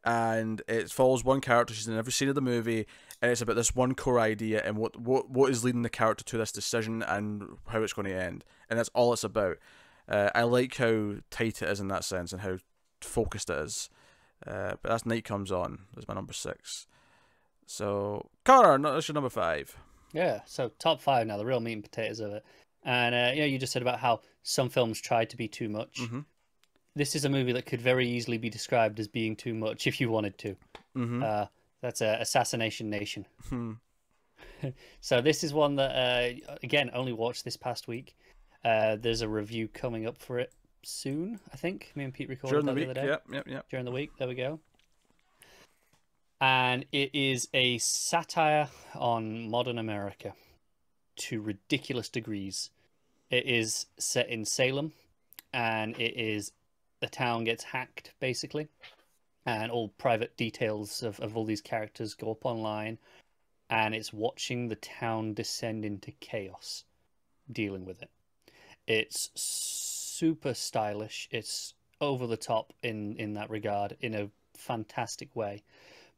and it follows one character. She's in every scene of the movie, and it's about this one core idea and what is leading the character to this decision and how it's going to end, and that's all it's about. I like how tight it is in that sense and how focused it is. But that's Night Comes On. That's my number 6. So Connor, that's your number 5. Yeah, so top 5 now, the real meat and potatoes of it. And you just said about how some films try to be too much. Mm-hmm. This is a movie that could very easily be described as being too much if you wanted to. Mm-hmm. That's Assassination Nation. Hmm. So this is one that, again, only watched this past week. There's a review coming up for it soon, I think. Me and Pete recorded that the other day. Yep. During the week, there we go. And it is a satire on modern America to ridiculous degrees. It is set in Salem, and the town gets hacked, basically, and all private details of all these characters go up online, and it's watching the town descend into chaos, dealing with it. It's super stylish. It's over the top in that regard, in a fantastic way.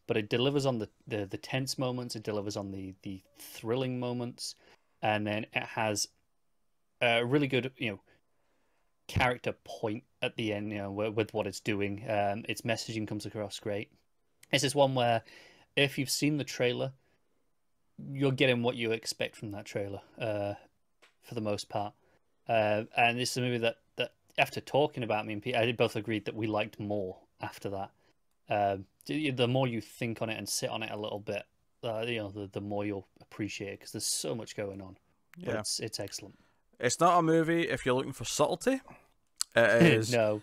But it delivers on the tense moments. It delivers on the thrilling moments, and then it has a really good character point at the end. With what it's doing, its messaging comes across great. It's this one where, if you've seen the trailer, you're getting what you expect from that trailer, for the most part. And this is a movie that after talking about, me and Pete, I both agreed that we liked more after that. The more you think on it and sit on it a little bit, the more you'll appreciate it, because there's so much going on. But Yeah, it's excellent. it's not a movie if you're looking for subtlety. It is No.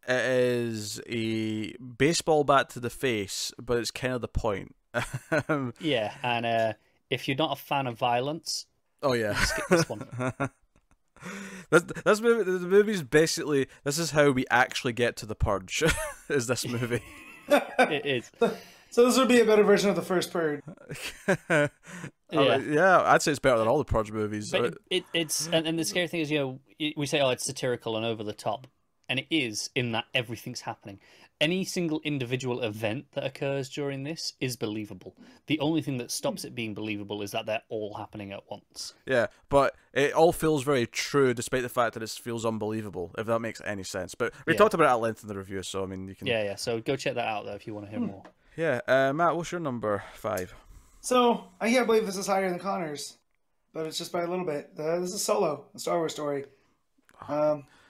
It is a baseball bat to the face, but it's kind of the point. Yeah, and if you're not a fan of violence, Oh yeah, skip this one. This movie. The movie's basically, this is how we actually get to the Purge. Is this movie? It is. So this would be a better version of the first Purge. Yeah, I'd say it's better than all the Purge movies. But it's and the scary thing is, we say, oh, it's satirical and over the top, and it is, in that everything's happening. Any single individual event that occurs during this is believable. The only thing that stops it being believable is that they're all happening at once. Yeah, but it all feels very true, despite the fact that it feels unbelievable, if that makes any sense. But we talked about it at length in the review, so I mean, you can... Yeah, so go check that out, though, if you want to hear more. Yeah, Matt, what's your number 5? So I can't believe this is higher than Connor's, but it's just by a little bit. This is Solo, a Star Wars story.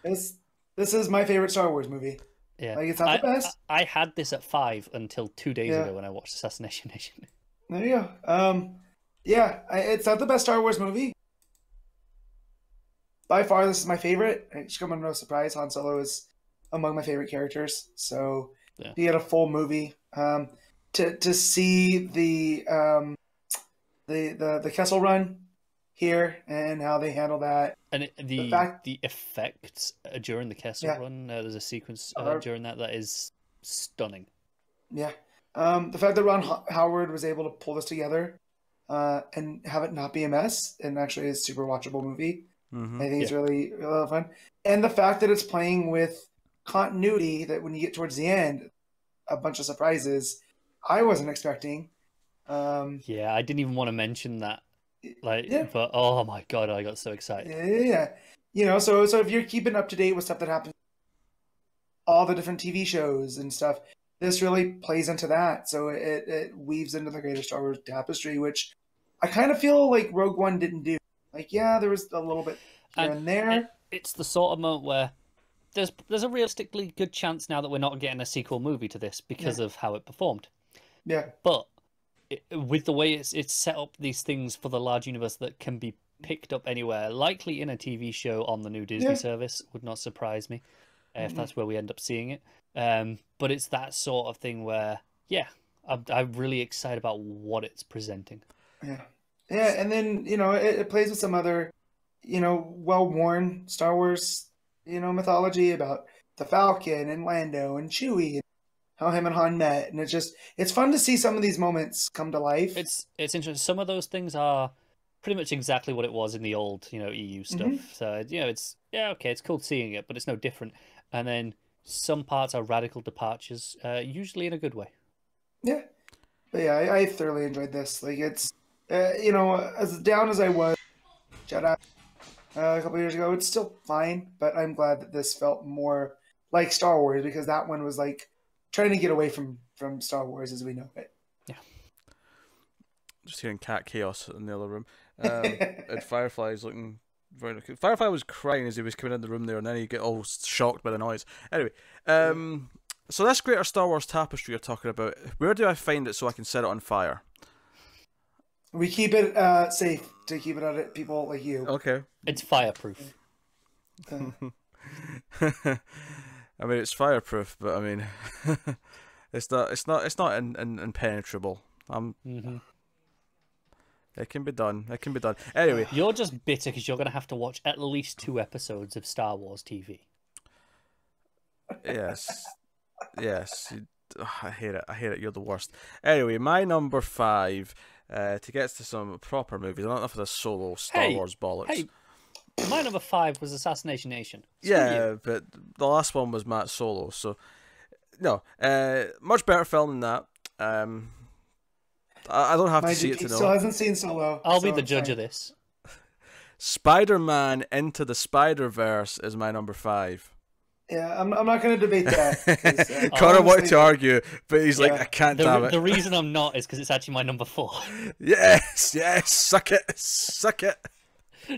This is my favorite Star Wars movie. Yeah, like, it's not the best. I had this at 5 until 2 days ago when I watched Assassination Nation. There you go. It's not the best Star Wars movie. By far, this is my favorite. It should come as no surprise. Han Solo is among my favorite characters. So to get a full movie, to see the Kessel Run here and how they handle that, and the effects during the Kessel Run. There's a sequence during that is stunning. Yeah. The fact that Ron Howard was able to pull this together and have it not be a mess, and actually is a super watchable movie. Mm-hmm. I think it's really, really fun. And the fact that it's playing with continuity, that when you get towards the end, a bunch of surprises I wasn't expecting. I didn't even want to mention that. But oh my god, I got so excited. Yeah. So if you're keeping up to date with stuff that happens, all the different TV shows and stuff, this really plays into that. So it weaves into the greater Star Wars tapestry, which I kind of feel like Rogue One didn't do. There was a little bit here and there. It's the sort of moment where there's a realistically good chance now that we're not getting a sequel movie to this because of how it performed. Yeah. But with the way it's set up these things for the large universe that can be picked up anywhere, likely in a TV show on the new Disney service, would not surprise me if that's where we end up seeing it. But it's that sort of thing where, I'm really excited about what it's presenting. Yeah, and then, it plays with some other, well-worn Star Wars, mythology about the Falcon and Lando and Chewie and how him and Han met. And it's fun to see some of these moments come to life. It's interesting. Some of those things are pretty much exactly what it was in the old, EU stuff. Mm-hmm. So, it's cool seeing it, but it's no different. And then some parts are radical departures, usually in a good way. Yeah. But yeah, I thoroughly enjoyed this. It's, as down as I was Jedi a couple years ago, it's still fine, but I'm glad that this felt more like Star Wars, because that one was trying to get away from Star Wars as we know it. Yeah. Just hearing cat chaos in the other room. And Firefly's looking very... Firefly was crying as he was coming in the room there, and then he get all shocked by the noise. Anyway, so this greater Star Wars tapestry you're talking about, where do I find it so I can set it on fire? We keep it safe to keep it out of people like you. Okay. It's fireproof. I mean, it's fireproof, but I mean, it's not impenetrable. It can be done. It can be done. Anyway, you're just bitter because you're going to have to watch at least 2 episodes of Star Wars TV. Yes. I hate it. You're the worst. Anyway, my number 5. to get to some proper movies. Not enough of this solo Star Wars bollocks. Hey, my number 5 was Assassination Nation. Screw Yeah, you. but the last one was Matt Solo, so no, much better film than that. I don't have to see it to know. Still hasn't seen Solo. I'll be the judge of this. Spider-Man Into the Spider-Verse is my number 5. Yeah, I'm not going to debate that. Connor wanted to argue, but he's like, I can't, damn it. The reason I'm not is because it's actually my number 4. Yes, suck it.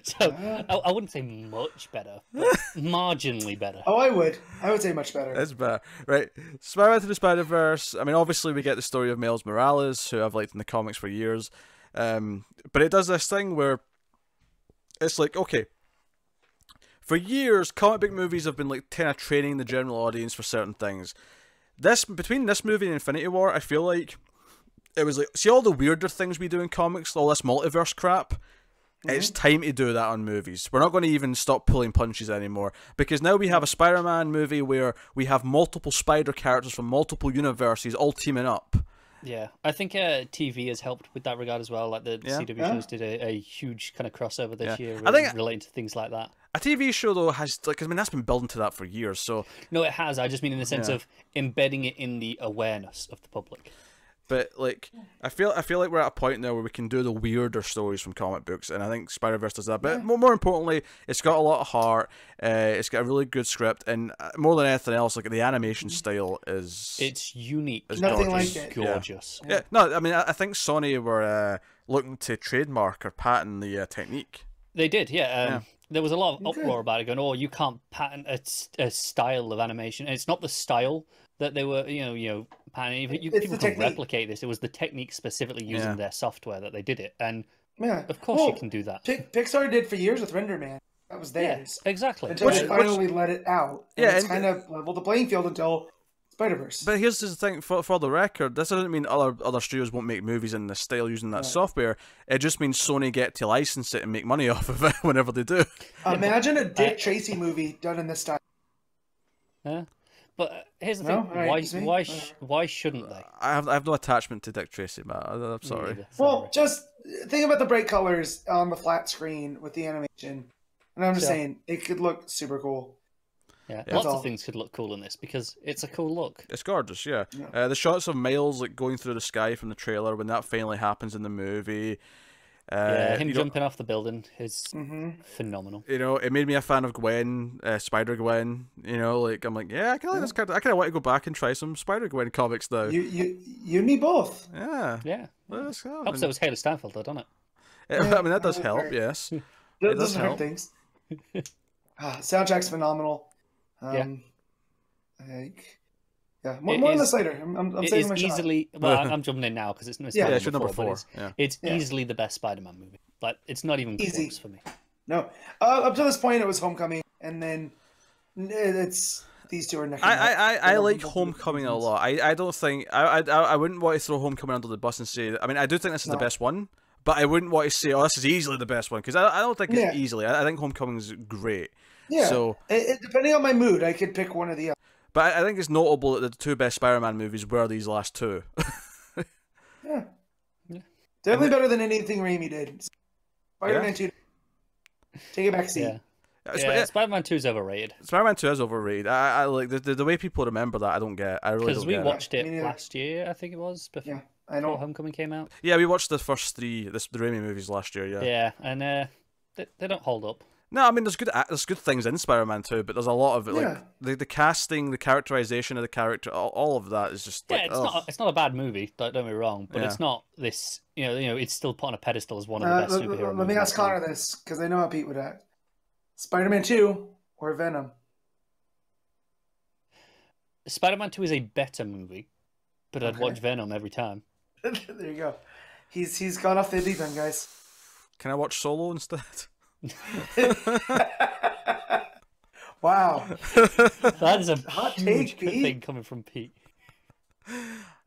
So I wouldn't say much better, but marginally better. Oh, I would say much better. It's better, right? Spider-Man Into the Spider-Verse. I mean, obviously we get the story of Miles Morales, who I've liked in the comics for years, but it does this thing where it's like, okay, for years, comic book movies have been like kind of training the general audience for certain things. Between this movie and Infinity War, I feel like it was like, see all the weirder things we do in comics, all this multiverse crap. It's time to do that on movies. We're not going to even stop pulling punches anymore, because now we have a Spider-Man movie where we have multiple spider characters from multiple universes all teaming up. Yeah, I think TV has helped with that regard as well. Like the CW shows did a huge kind of crossover this year, I think relating to things like that. A TV show though has, like, I mean, that's been building to that for years. So no, it has. I just mean in the sense of embedding it in the awareness of the public. But like, I feel like we're at a point now where we can do the weirder stories from comic books, and I think Spider-Verse does that. But more importantly, it's got a lot of heart. It's got a really good script, and more than anything else, like the animation style it's unique. It's nothing gorgeous. like it. Gorgeous. Yeah. No, I mean, I think Sony were looking to trademark or patent the technique. They did, yeah. There was a lot of uproar about it, going, "Oh, you can't patent a style of animation." And it's not the style that they were, patenting. People can replicate this. It was the technique specifically using their software that they did it, and of course you can do that. Pixar did for years with Render Man. That was theirs. Yeah, exactly. Until they finally let it out. And it's kind of leveled the playing field until Spider-Verse. But here's the thing, for the record, this doesn't mean other studios won't make movies in this style using that software. It just means Sony get to license it and make money off of it whenever they do. Imagine a Dick Tracy movie done in this style. Yeah. But here's the thing: why shouldn't they? I have no attachment to Dick Tracy, Matt. I'm sorry. Well, just think about the bright colors on the flat screen with the animation, and I'm just saying it could look super cool. Yeah, lots of things could look cool in this because it's a cool look. It's gorgeous, yeah. The shots of Miles like going through the sky from the trailer when that finally happens in the movie. Him jumping off the building is phenomenal. It made me a fan of Gwen, Spider-Gwen. I'm like, I kind of like this character. I kind of want to go back and try some Spider-Gwen comics now. You and me both. Yeah. Helps that was Haley Steinfeld, though, doesn't it? I mean, that does help, yes. It does hurt help. things. Soundtrack's phenomenal. More on this later. I'm saving my shot. I'm jumping in now because it's number 4. It's easily the best Spider-Man movie. Like, it's not even close for me. No, up to this point it was Homecoming, and then it's these two are neck and neck. I like Homecoming a lot. I don't think I wouldn't want to throw Homecoming under the bus and say. I mean, I do think this is the best one, but I wouldn't want to say, "Oh, this is easily the best one," because I don't think it's easily. I think Homecoming's great. Yeah. So depending on my mood, I could pick one or the other. But I think it's notable that the two best Spider-Man movies were these last two. Yeah. Definitely better than anything Raimi did. Spider-Man 2. Take it back seat. Yeah, Spider-Man 2 is overrated. Spider-Man 2 is overrated. I like the way people remember that. I don't get. I really don't get it. Because we watched it last year, I think it was, before Homecoming came out. Yeah, we watched the first 3 the Raimi movies last year. Yeah, and they don't hold up. No, I mean there's good things in Spider-Man 2, but there's a lot of it. Like the casting, the characterization of the character, all of that is just like, it's not a bad movie. Don't get me wrong, but it's not this. It's still put on a pedestal as one of the best superhero movies. Let me ask Connor this because I know how Pete would act. Spider-Man 2 or Venom? Spider-Man 2 is a better movie, but I'd watch Venom every time. There you go. He's gone off the deep end, guys. Can I watch Solo instead? Wow, that is a hot huge take, Pete. thing coming from Pete.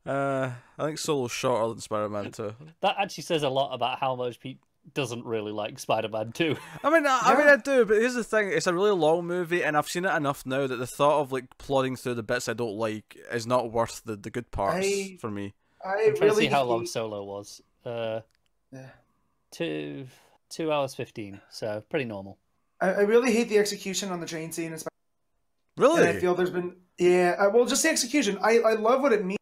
I think Solo's shorter than Spider-Man 2. That actually says a lot about how much Pete doesn't really like Spider-Man 2. I mean, I do, but here's the thing: it's a really long movie, and I've seen it enough now that the thought of like plodding through the bits I don't like is not worth the good parts for me. I'm trying to see how long Solo was. Yeah. 2 hours 15, so pretty normal. I really hate the execution on the train scene, and Really? I feel there's been well, just the execution. I love what it means.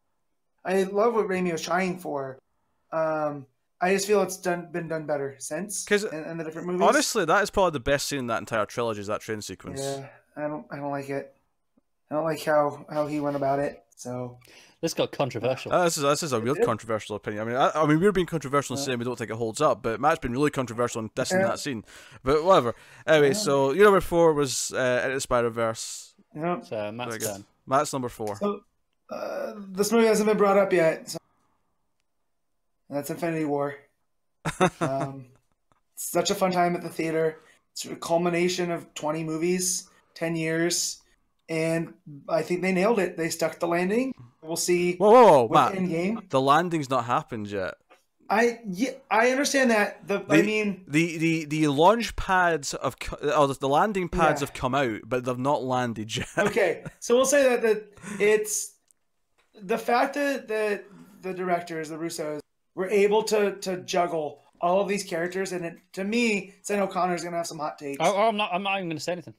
I love what Raimi was trying for. I just feel it's been done better since in the different movies. Honestly, that is probably the best scene in that entire trilogy, is that train sequence. Yeah, I don't like it. I don't like how he went about it. So this got controversial. This is a real controversial opinion. I mean, we're being controversial and saying we don't think it holds up, but Matt's been really controversial in dissing that scene. But whatever. Anyway, so your number 4 was Into the Spider-Verse. Yeah. So Matt's turn. Matt's number 4. So this movie hasn't been brought up yet. So that's Infinity War. Such a fun time at the theater. It's a culmination of 20 movies, 10 years, and I think they nailed it. They stuck the landing. We'll see. Whoa, Matt. Endgame. The landing's not happened yet. I understand that. The launch pads the landing pads have come out, but they've not landed yet. Okay, so we'll say that it's the fact that the directors, the Russos, were able to juggle all of these characters, and to me, St. O'Connor's gonna have some hot takes. I'm not even gonna say anything.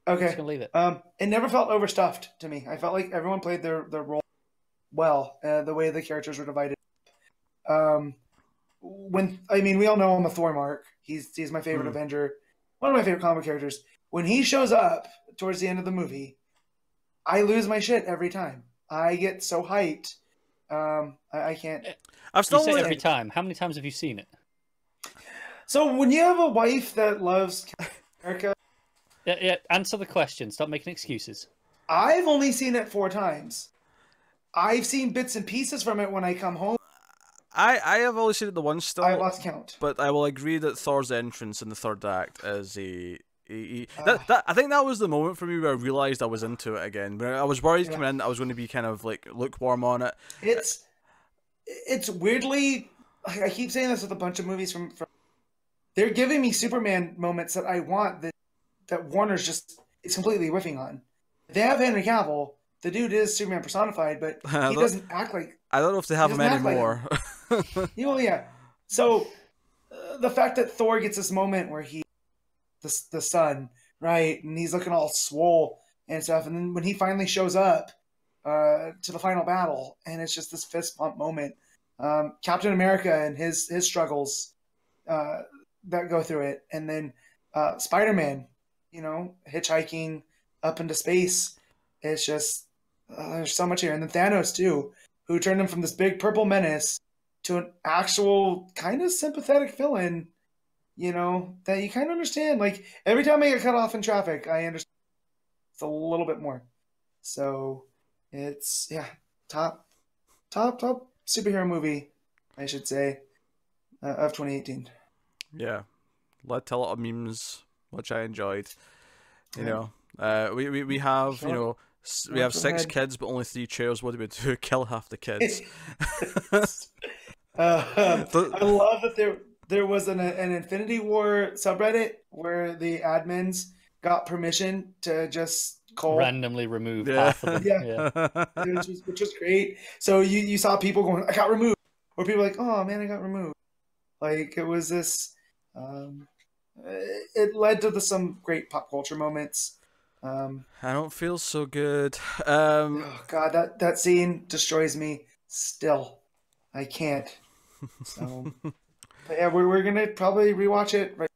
Okay, I'm just gonna leave it. It never felt overstuffed to me. I felt like everyone played their role well. The way the characters were divided. We all know I'm a Thor mark. He's my favorite Avenger, one of my favorite comic characters. When he shows up towards the end of the movie, I lose my shit every time. I get so hyped. I can't. I've still you say every time. How many times have you seen it? So when you have a wife that loves Captain America, Yeah. Answer the question. Stop making excuses. I've only seen it 4 times. I've seen bits and pieces from it when I come home. I have only seen it the once still. I lost count. But I will agree that Thor's entrance in the third act is I think that was the moment for me where I realised I was into it again. When I was worried coming in, I was going to be kind of like lukewarm on it. It's weirdly, I keep saying this with a bunch of movies from they're giving me Superman moments that I want that Warner's just is completely whiffing on. They have Henry Cavill. The dude is Superman personified, but he doesn't act like. I don't know if they have him anymore. Yeah. So the fact that Thor gets this moment where the sun, right, and he's looking all swole and stuff, and then when he finally shows up to the final battle, and it's just this fist pump moment. Captain America and his struggles that go through it, and then Spider-Man, hitchhiking up into space. It's just there's so much here, and then Thanos too, who turned him from this big purple menace to an actual kind of sympathetic villain. That you kind of understand. Like every time I get cut off in traffic, I understand it's a little bit more. So it's top superhero movie, I should say, of 2018. Yeah, led to a lot of memes, which I enjoyed. We have we have 6 kids, but only 3 chairs. What do we do? Kill half the kids. I love that there was an Infinity War subreddit where the admins got permission to just randomly remove half of them. Which was great. So you saw people going, I got removed, or people like, oh man, I got removed. Like it was this. It led to some great pop culture moments. I don't feel so good. Oh God, that scene destroys me. Still, I can't. So, but yeah, we're gonna probably rewatch it. Right.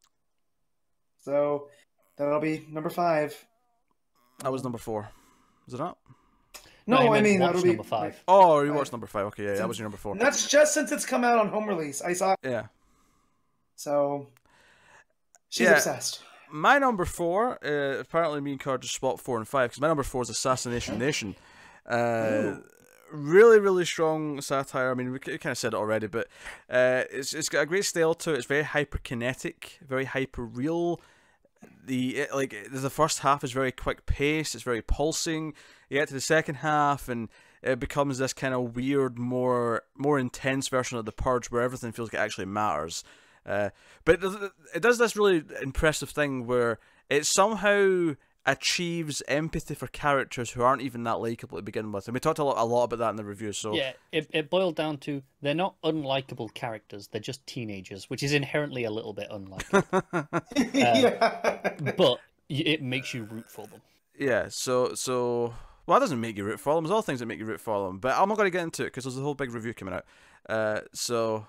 So that'll be number 5. That was number 4. Was it not? No, I mean that'll be number 5. Oh, you watched number 5. Okay, yeah, that was your number 4. And that's just since it's come out on home release. I saw. Yeah. So she's obsessed. My number 4, apparently me and Car just spot 4 and 5, because my number 4 is Assassination Nation. Really, really strong satire. I mean, we kind of said it already, but it's got a great style to it. It's very hyperkinetic, very hyper real. The first half is very quick paced. It's very pulsing. You get to the second half, and it becomes this kind of weird, more intense version of The Purge, where everything feels like it actually matters. But it does this really impressive thing where it somehow achieves empathy for characters who aren't even that likable to begin with. And we talked a lot about that in the review. So yeah, it boiled down to they're not unlikable characters; they're just teenagers, which is inherently a little bit unlikable. Yeah. But it makes you root for them. yeah, so well, that doesn't make you root for them. There's all things that make you root for them, but I'm not going to get into it because there's a whole big review coming out. So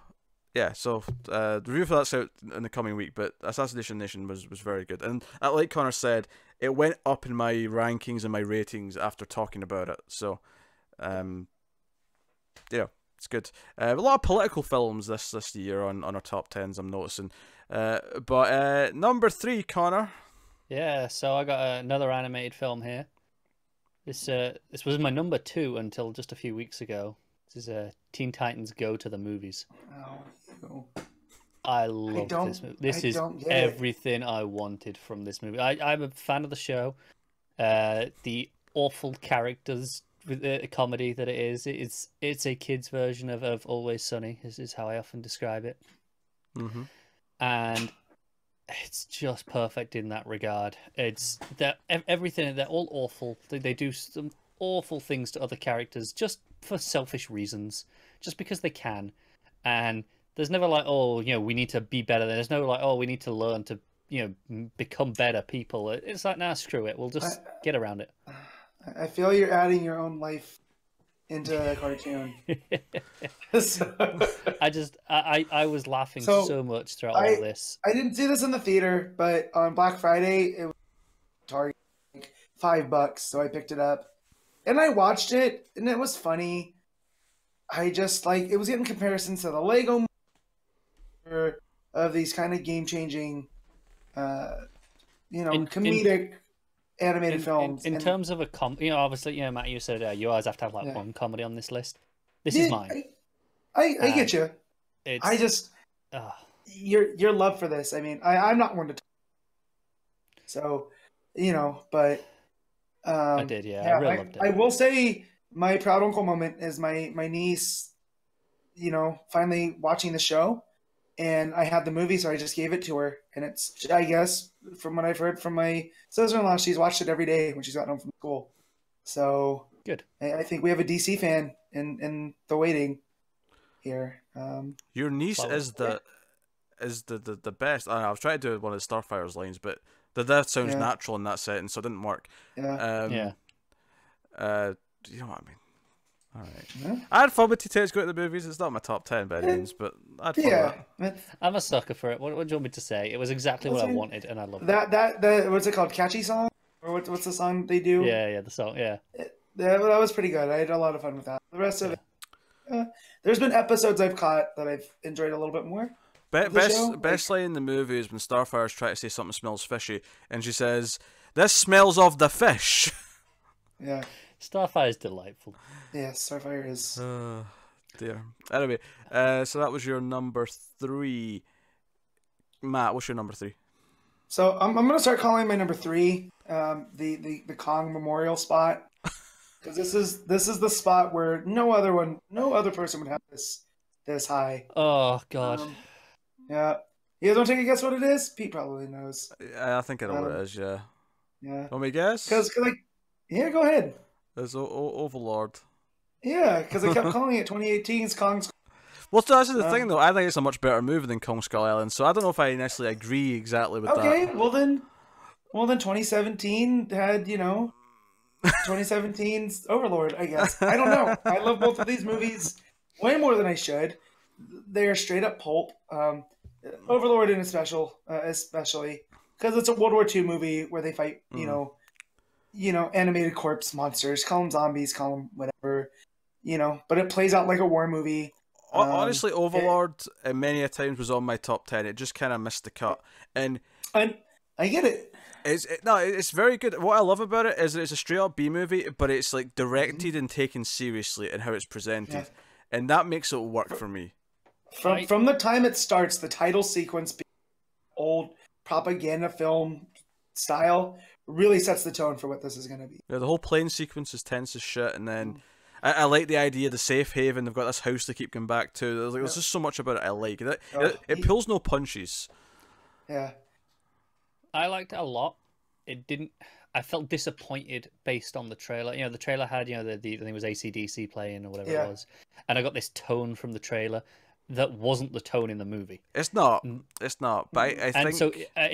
the review for that's out in the coming week. But Assassination Nation was very good, and like Connor said, it went up in my rankings and my ratings after talking about it. So, yeah, it's good. A lot of political films this year on our top 10s, I'm noticing. But number 3, Connor. Yeah, so I got another animated film here. This was my number 2 until just a few weeks ago. This is Teen Titans Go to the Movies. Oh, I love this movie. This is everything I wanted from this movie. I'm a fan of the show. The awful characters with the comedy that it is. It's a kid's version of Always Sunny. This is how I often describe it. Mm-hmm. And it's just perfect in that regard. It's that everything. They're all awful. They do some awful things to other characters just for selfish reasons, just because they can. And there's never like, oh, we need to be better. There's no like, oh, we need to learn to, become better people. It's like, nah, screw it. We'll just get around it. I feel you're adding your own life into a cartoon. I was laughing so much throughout all this. I didn't see this in the theater, but on Black Friday, it was Target, like $5, so I picked it up. And I watched it, and it was funny. I just, it was getting comparisons to the Lego of these kind of game-changing, comedic animated films. In terms of a obviously, Matt, you said you always have to have one comedy on this list. This is mine. I get you. I just your love for this. I mean, I'm not one to talk. So, but I did, I really loved it. I will say my proud uncle moment is my niece, finally watching the show. And I had the movie, so I just gave it to her. And it's, I guess, from what I've heard from my sister-in-law, she's watched it every day when she's gotten home from school. So good. I think we have a DC fan in the waiting here. Your niece is the best. I don't know, I was trying to do one of the Starfire's lines, but that sounds natural in that setting, so it didn't work. Yeah. You know what I mean? All right. Yeah. I had fun with Titans Go to the Movies. It's not my top 10 by any means, but I had fun with it. I'm a sucker for it. What do you want me to say? It was exactly what I wanted, and I loved it. That what's it called? Catchy song? Or what's the song they do? Yeah, the song. Yeah. That was pretty good. I had a lot of fun with that. The rest of it, there's been episodes I've caught that I've enjoyed a little bit more. Best line in the movie is when Starfire's trying to say something smells fishy, and she says, "This smells of the fish." Yeah. Starfire is delightful. Yeah, Starfire is. Dear. Anyway, so that was your number 3. Matt, what's your number 3? So I'm gonna start calling my number 3 the Kong Memorial spot, because this is the spot where no other person would have this high. Oh God. Yeah. You guys want to take a guess what it is? Pete probably knows. I think I know what it is. Yeah. Yeah. Want me to guess? Because yeah, go ahead. It's Overlord. Yeah, because I kept calling it 2018's Kong's. Well, that's the thing, though. I think it's a much better movie than Kong Skull Island, so I don't know if I necessarily agree exactly with that. Okay, well then 2017 had 2017's Overlord. I guess I don't know. I love both of these movies way more than I should. They are straight up pulp. Overlord in especially because it's a World War II movie where they fight animated corpse monsters, call them zombies, call them whatever, but it plays out like a war movie. Honestly, Overlord many a times was on my top 10. It just kind of missed the cut. And I get it. It's very good. What I love about it is that it's a straight up B movie, but it's like directed and taken seriously in how it's presented. Yeah. And that makes it work for me. From the time it starts, the title sequence being old propaganda film style really sets the tone for what this is going to be. Yeah, the whole plane sequence is tense as shit, and then I like the idea of the safe haven. They've got this house they keep going back to. There's just so much about it I like. It pulls no punches. Yeah. I liked it a lot. I I felt disappointed based on the trailer. You know, the trailer had, you know, I think it was AC/DC playing or whatever it was, and I got this tone from the trailer that wasn't the tone in the movie. It's not. It's not. But I And think so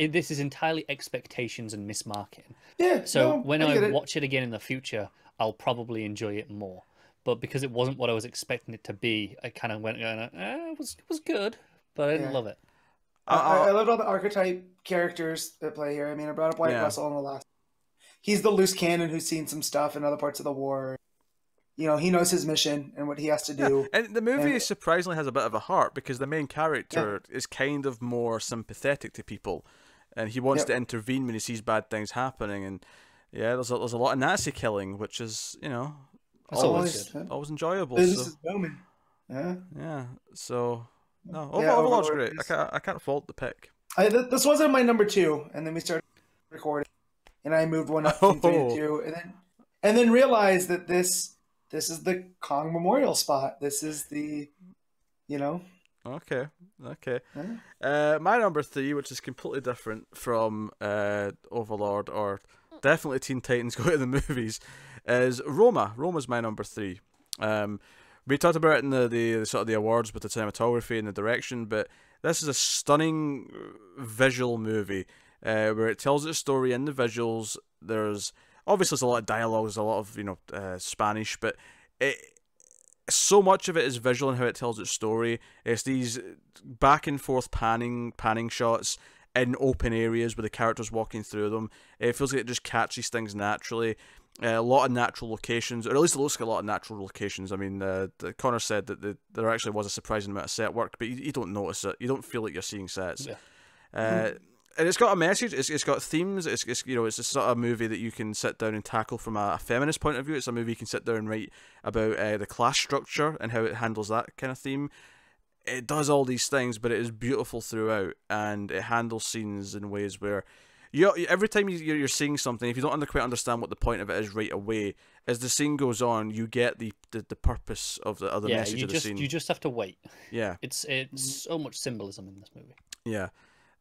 this is entirely expectations and mismarketing. Yeah. So no, when I I get it. watch it again in the future, I'll probably enjoy it more. But because it wasn't what I was expecting it to be, I kind of went, it was good, but I didn't love it. I loved all the archetype characters that play here. I mean, I brought up White Russell in the last. He's the loose cannon who's seen some stuff in other parts of the war. You know, he knows his mission and what he has to do. And the movie surprisingly has a bit of a heart, because the main character is kind of more sympathetic to people, and he wants to intervene when he sees bad things happening. And there's a lot of Nazi killing, which is, you know, always enjoyable. Business is booming. Yeah. So no, Overlord's great. I can't fault the pick. This wasn't my number 2, and then we started recording, and I moved one up from 3 to 2, and then realized that this is the Kong Memorial spot. This is the, you know. Okay. My number 3, which is completely different from Overlord or definitely Teen Titans Go to the Movies, is Roma. Roma's my number 3. We talked about it in the sort of the awards with the cinematography and the direction, but this is a stunning visual movie where it tells its story in the visuals. There's obviously a lot of dialogue, there's a lot of Spanish, but so much of it is visual in how it tells its story. It's these back and forth panning shots in open areas with the characters walking through them. It feels like it just catches things naturally. A lot of natural locations, or at least it looks like a lot of natural locations. I mean, Connor said that there actually was a surprising amount of set work, but you don't notice it. You don't feel like you're seeing sets. Yeah. And it's got a message. It's got themes. It's it's a sort of movie that you can sit down and tackle from a feminist point of view. It's a movie you can sit down and write about the class structure and how it handles that kind of theme. It does all these things, but it is beautiful throughout, and it handles scenes in ways where every time you're seeing something, if you don't quite understand what the point of it is right away, as the scene goes on, you get the purpose of the message of the scene. You just have to wait. Yeah, it's so much symbolism in this movie. Yeah,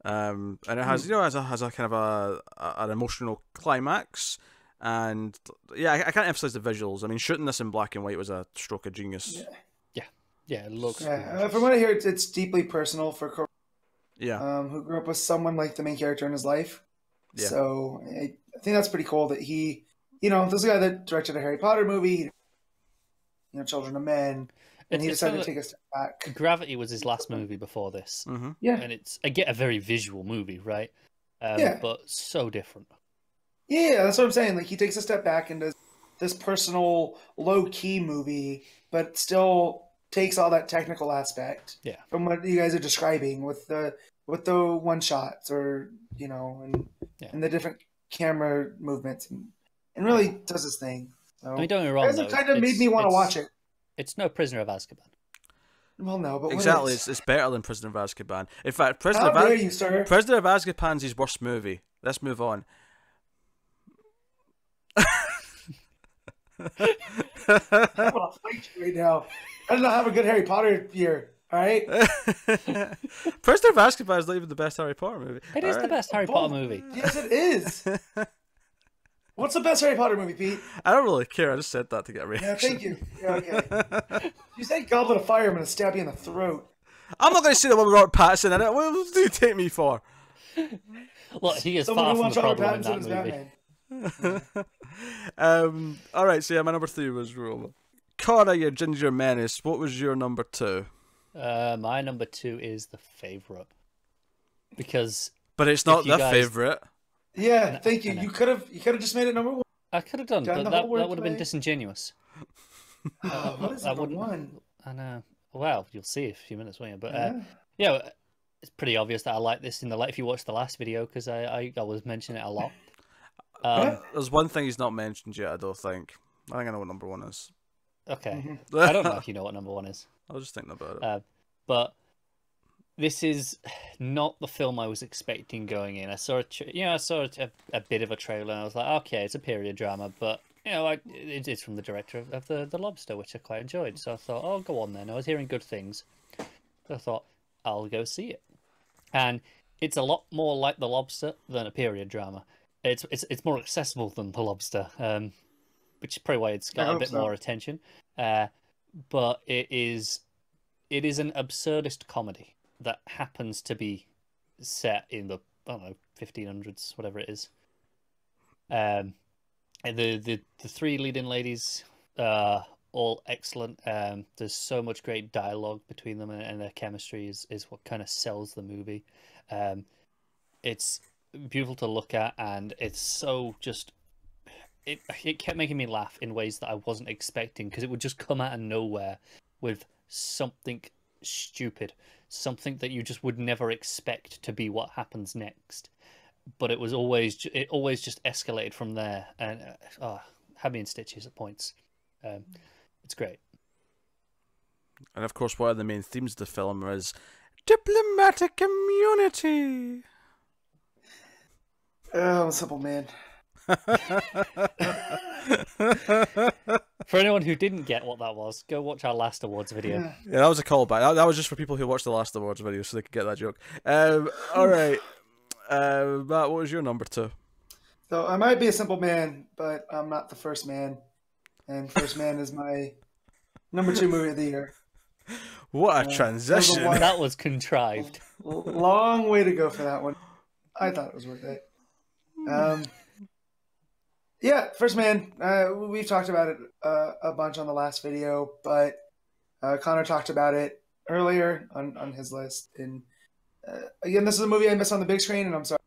and it has has a kind of an emotional climax, and I can't emphasize the visuals. I mean, shooting this in black and white was a stroke of genius. Yeah, it looks. From what I hear, it's deeply personal for Cor. Who grew up with someone like the main character in his life. Yeah. So I think that's pretty cool that he, this is a guy that directed a Harry Potter movie, Children of Men, and he decided to take a step back. Gravity was his last movie before this. Mm-hmm. Yeah. And I get a very visual movie, right? But so different. Yeah, that's what I'm saying. Like, he takes a step back and does this personal, low-key movie, but still takes all that technical aspect from what you guys are describing with the one shots or and the different camera movements and really does his thing. So, I mean, don't get me wrong, it kind of made me want to watch it. It's no Prisoner of Azkaban. Well, no, but exactly, it's better than Prisoner of Azkaban. In fact, How dare you, sir? Prisoner of Azkaban's his worst movie. Let's move on. I'm gonna fight you right now. I do not have a good Harry Potter year. All right. Prisoner of Azkaban is not even the best Harry Potter movie. It is the best Harry Potter movie. Yes, it is. What's the best Harry Potter movie, Pete? I don't really care. I just said that to get a reaction. Yeah, thank you. Yeah, okay. You say Goblet of Fire, I'm gonna stab you in the throat. I'm not going to say the one with Robert Pattinson in it. What do you take me for? Look, he is Someone far who from the wants Robert problem in Pattinson that as movie. Batman. All right, so my number 3 was Roma. Connor, your Ginger Menace. What was your number 2? My number 2 is The Favourite. Because... But it's not the favourite. Yeah, thank you. You could have just made it number 1. I could have done, but that would have been disingenuous. What is number 1? I know. Well, you'll see in a few minutes, won't you? But it's pretty obvious that I like this in the light. If you watch the last video, because I was mentioning it a lot. There's one thing he's not mentioned yet, I don't think. I think I know what number 1 is. Okay. I don't know if you know what number 1 is. I was just thinking about it. But this is not the film I was expecting going in. I saw a bit of a trailer, and I was like, okay, it's a period drama, but it's from the director of the Lobster, which I quite enjoyed. So I thought, oh, go on then. I was hearing good things. So I thought, I'll go see it. And it's a lot more like The Lobster than a period drama. It's more accessible than The Lobster, which is probably why it's I got a hope bit so. more attention. But it is an absurdist comedy that happens to be set in the, I don't know, 1500s, whatever it is. And the three leading ladies are all excellent. There's so much great dialogue between them, and their chemistry is what kind of sells the movie. It's beautiful to look at, and it's so just it kept making me laugh in ways that I wasn't expecting, because it would just come out of nowhere with something stupid, something that you just would never expect to be what happens next. But it always just escalated from there, and had me in stitches at points. It's great. And of course, one of the main themes of the film is diplomatic immunity. Oh, I'm a simple man. For anyone who didn't get what that was, go watch our last awards video. Yeah. Yeah, that was a callback. That was just for people who watched the last awards video, so they could get that joke. All right, Matt, what was your number 2? So I might be a simple man, but I'm not the first man. And First Man is my number 2 movie of the year. What a transition! That was contrived. Long way to go for that one. I thought it was worth it. Yeah, First Man. We've talked about it a bunch on the last video, but Connor talked about it earlier on his list. And again, this is a movie I missed on the big screen, and I'm sorry,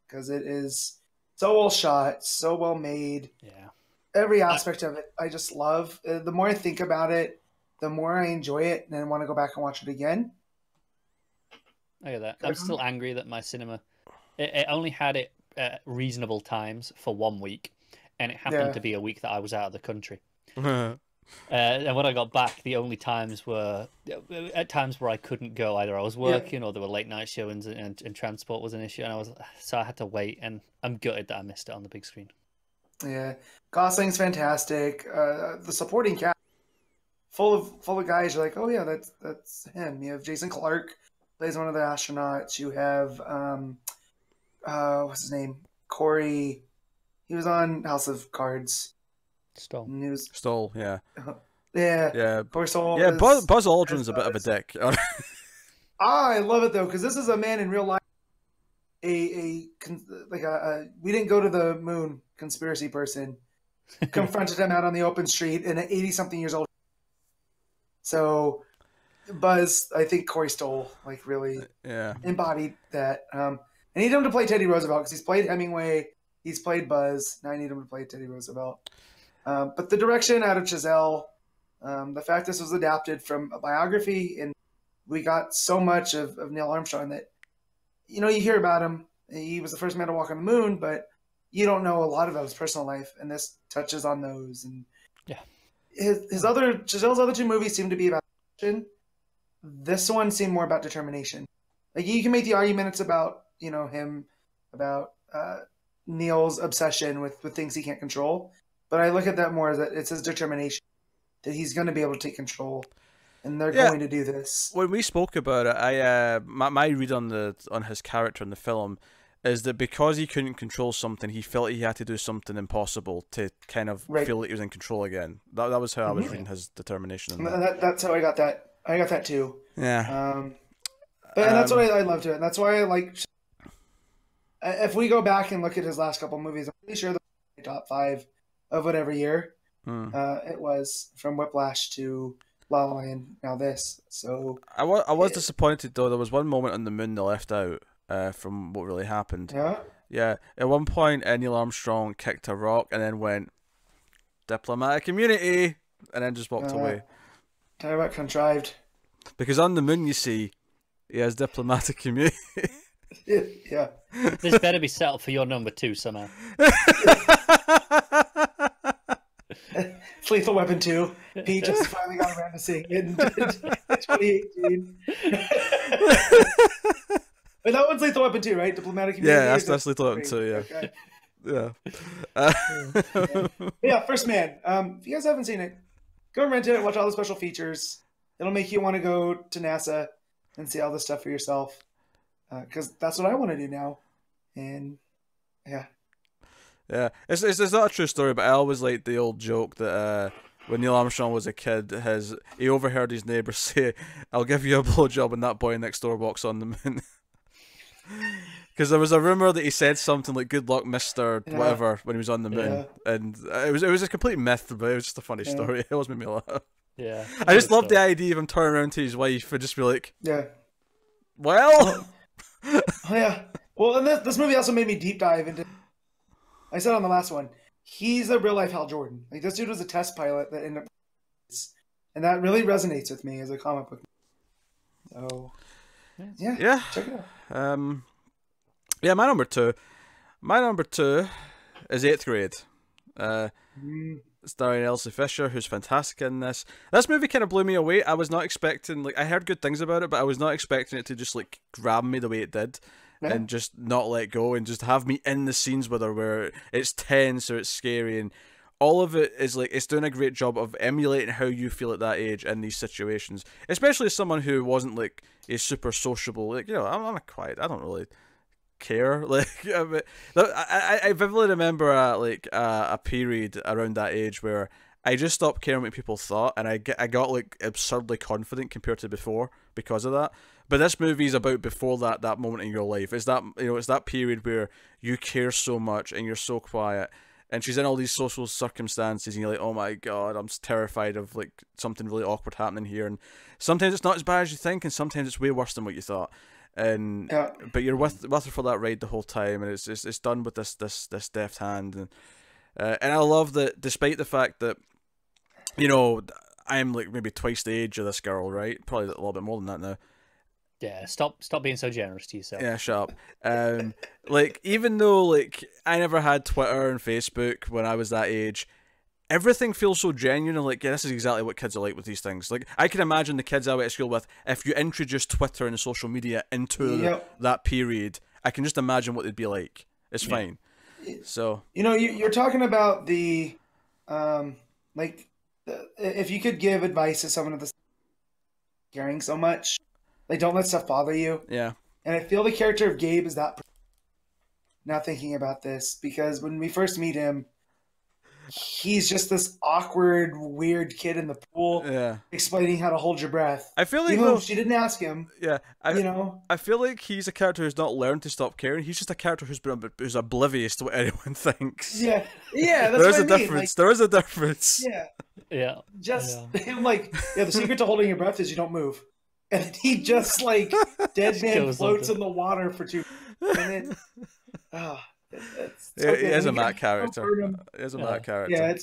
because it is so well shot, so well made. Yeah. Every aspect of it, I just love. The more I think about it, the more I enjoy it, and I want to go back and watch it again. I get that. I'm still angry that my cinema it only had it at reasonable times for 1 week, and it happened to be a week that I was out of the country. And when I got back, the only times were at times where I couldn't go. Either I was working or there were late night showings, and transport was an issue, and so I had to wait. And I'm gutted that I missed it on the big screen. Yeah, Gosling's fantastic. The supporting cast, full of guys. You're like, oh yeah, that's him. You have Jason Clarke, plays one of the astronauts. You have what's his name? Corey. He was on House of Cards. Stoll, yeah. Yeah. Corey Stoll. Yeah, Buzz Aldrin's a bit of a dick. I love it though, because this is a man in real life. We didn't go to the moon conspiracy person confronted him out on the open street, and an 80-something years old. So Buzz, I think Corey Stoll really embodied that. I need him to play Teddy Roosevelt, because he's played Hemingway, he's played Buzz. Now I need him to play Teddy Roosevelt. But the direction out of Giselle, the fact this was adapted from a biography, and we got so much of Neil Armstrong that, you hear about him. He was the first man to walk on the moon, but you don't know a lot about his personal life, and this touches on those. And yeah, Giselle's other 2 movies seem to be about action. This one seemed more about determination. Like, you can make the argument it's about him, about Neil's obsession with things he can't control, but I look at that more as that it's his determination that he's going to be able to take control. And they're going to do this. When we spoke about it, my read on his character in the film is that because he couldn't control something, he felt he had to do something impossible to kind of feel that he was in control again. That was how I was reading his determination. In that. That's how I got that. I got that too. Yeah. And that's what I love to it. And that's why I like. If we go back and look at his last couple movies, I'm pretty sure the top 5 of whatever year it was, from Whiplash to La La Land, now this. So I was disappointed though. There was one moment on the moon they left out from what really happened. Yeah. Yeah. At one point, Neil Armstrong kicked a rock and then went diplomatic immunity, and then just walked away. Talk about contrived. Because on the moon, you see, he has diplomatic immunity. Yeah. This better be settled for your number 2 somehow. It's Lethal Weapon 2. Pete just finally got around to seeing it in 2018. But that one's Lethal Weapon 2, right? Diplomatic immunity. Yeah, that's Lethal Weapon 2, yeah. Okay. Yeah, First Man. If you guys haven't seen it, go rent it, watch all the special features. It'll make you want to go to NASA and see all this stuff for yourself. Because that's what I want to do now. And yeah. Yeah, it's not a true story, but I always liked the old joke that when Neil Armstrong was a kid, he overheard his neighbours say, "I'll give you a blowjob when that boy next door walks on the moon." Because there was a rumor that he said something like "Good luck, Mister" Yeah. whatever when he was on the moon, Yeah. and it was a complete myth, but it was just a funny Yeah. story. It always made me laugh. Yeah. I just love the idea of him turning around to his wife and just be like, Yeah. "Well." Oh, yeah. Well, and this movie also made me deep dive into. I said on the last one, he's a real life Hal Jordan. Like this dude was a test pilot that ended up, and that really resonates with me as a comic book. So, yeah. Check it out. Yeah, my number two. My number two is 8th Grade. Starring Elsie Fisher, who's fantastic in this. This movie kind of blew me away. I was not expecting, I heard good things about it, but I was not expecting it to just, grab me the way it did. Yeah. And just not let go and just have me in the scenes with her where it's tense or it's scary, and all of it is it's doing a great job of emulating how you feel at that age in these situations, especially as someone who wasn't a super sociable, I'm a quiet, I don't really care, I vividly remember a period around that age where I just stopped caring what people thought, and I got absurdly confident compared to before because of that. But this movie is about before that moment in your life. It's that period where you care so much and you're so quiet, and she's in all these social circumstances, and you're like, oh my god, I'm terrified of something really awkward happening here. And sometimes it's not as bad as you think, and sometimes it's way worse than what you thought. And but you're with her for that ride the whole time, and it's done with this deft hand, and I love that despite the fact that I'm maybe twice the age of this girl, right? Probably a little bit more than that now. Yeah, stop being so generous to yourself. Yeah, shut up. Even though I never had Twitter and Facebook when I was that age, everything feels so genuine and this is exactly what kids are like with these things. I can imagine the kids I went to school with, if you introduce Twitter and social media into that period, I can just imagine what they'd be like. It's fine. So you're talking about the if you could give advice to someone at this caring so much, don't let stuff bother you. Yeah. And I feel the character of Gabe is that. Now thinking about this, because when we first meet him, he's just this awkward, weird kid in the pool, explaining how to hold your breath. I feel even though she didn't ask him. Yeah, I feel like he's a character who's not learned to stop caring. He's just a character who's oblivious to what anyone thinks. Yeah. That's There's what a difference. There is a difference. Yeah. Just him the secret to holding your breath is you don't move. And he just dead man floats in the water for 2 minutes. He is a Matt character. He is a Matt character. Yeah,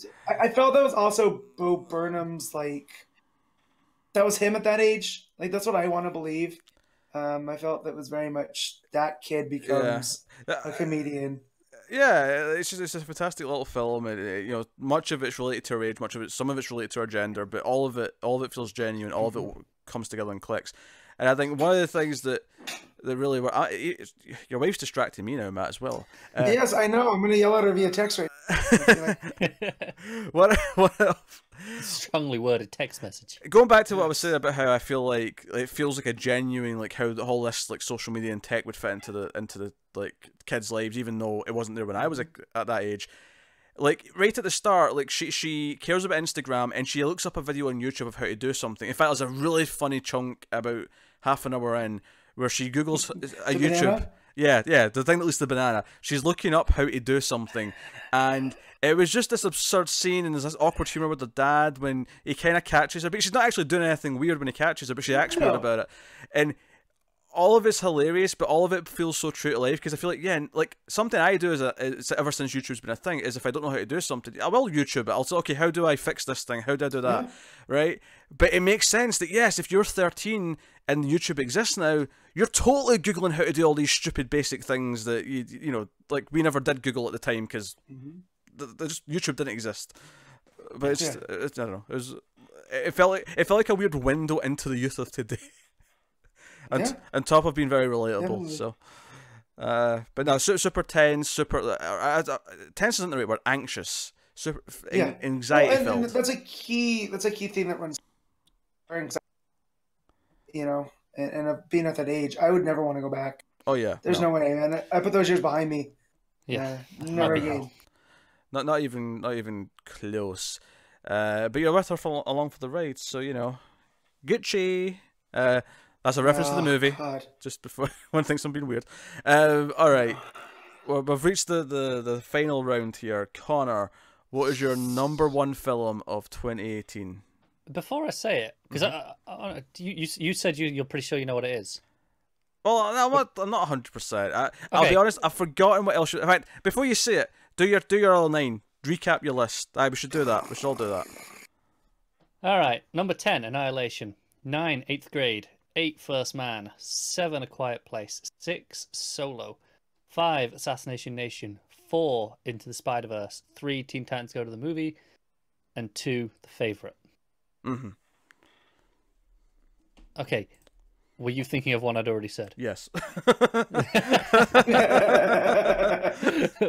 I felt that was also Bo Burnham's that was him at that age. That's what I want to believe. I felt that was very much that kid becomes a comedian. Yeah, it's a fantastic little film. And, much of it's related to her age, some of it's related to her gender, but all of it feels genuine. All of it comes together and clicks. And I think one of the things that really were your wife's distracting me now, Matt, as well. Yes, I know. I'm going to yell at her via text right now. What else? Strongly worded text message. Going back to what I was saying about how I feel like it feels like a genuine how the whole this social media and tech would fit into the kids' lives, even though it wasn't there when I was at that age. Right at the start, she cares about Instagram, and she looks up a video on YouTube of how to do something. In fact, there's a really funny chunk about half an hour in where she Googles a YouTube. Banana? Yeah, the thing that leads to the banana. She's looking up how to do something, and it was just this absurd scene, and there's this awkward humor with the dad when he kind of catches her, but she's not actually doing anything weird when he catches her, but she acts weird about it, and all of it's hilarious, but all of it feels so true to life, because I feel something I do ever since YouTube's been a thing is if I don't know how to do something, I will YouTube it. I'll say, okay, how do I fix this thing? How do I do that? Right? But it makes sense that yes, if you're 13 and YouTube exists now, you're totally Googling how to do all these stupid basic things that we never did Google at the time because YouTube didn't exist. But I don't know. It felt like a weird window into the youth of today. On top of being very relatable, so. But no, super tense, tense isn't the right word. Anxious, super anxiety filled. And that's a key thing that runs. And being at that age, I would never want to go back. Oh yeah, there's no way, man. I put those years behind me. Yeah, never again. Not even close. But you're with her along for the ride, so you know, Gucci. That's a reference to the movie. God. Just before one thinks I'm being weird. All right. Well, we've reached the final round here. Connor, what is your number one film of 2018? Before I say it, because you said you're pretty sure you know what it is. Well, I'm not 100%. I'll Okay. be honest. I've forgotten what else. In fact, before you say it, do your all 9. Recap your list. We should do that. We should all do that. All right, number 10, Annihilation. 9, 8th Grade. 8, First Man. 7, A Quiet Place. 6, Solo. 5, Assassination Nation. 4, Into the Spider-Verse. 3, Teen Titans Go to the Movie. And 2, The Favorite. Mm-hmm. Okay, were you thinking of one I'd already said? Yes.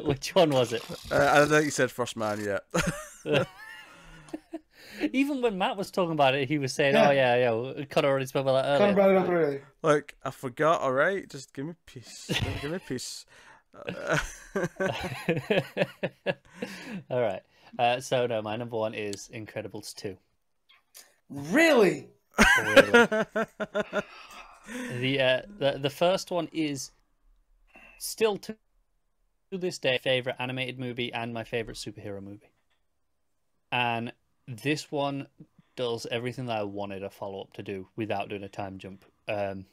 Which one was it? I think you said First Man. Yeah. Even when Matt was talking about it, he was saying, Yeah. "Oh yeah, Connor already spoke about that Connor earlier." brought it up earlier. Like I forgot. All right, just give me peace. Give me peace. All right. So no, my number one is Incredibles 2. Really? Really. The first one is still to this day favorite animated movie and my favorite superhero movie. And this one does everything that I wanted a follow-up to do without doing a time jump. I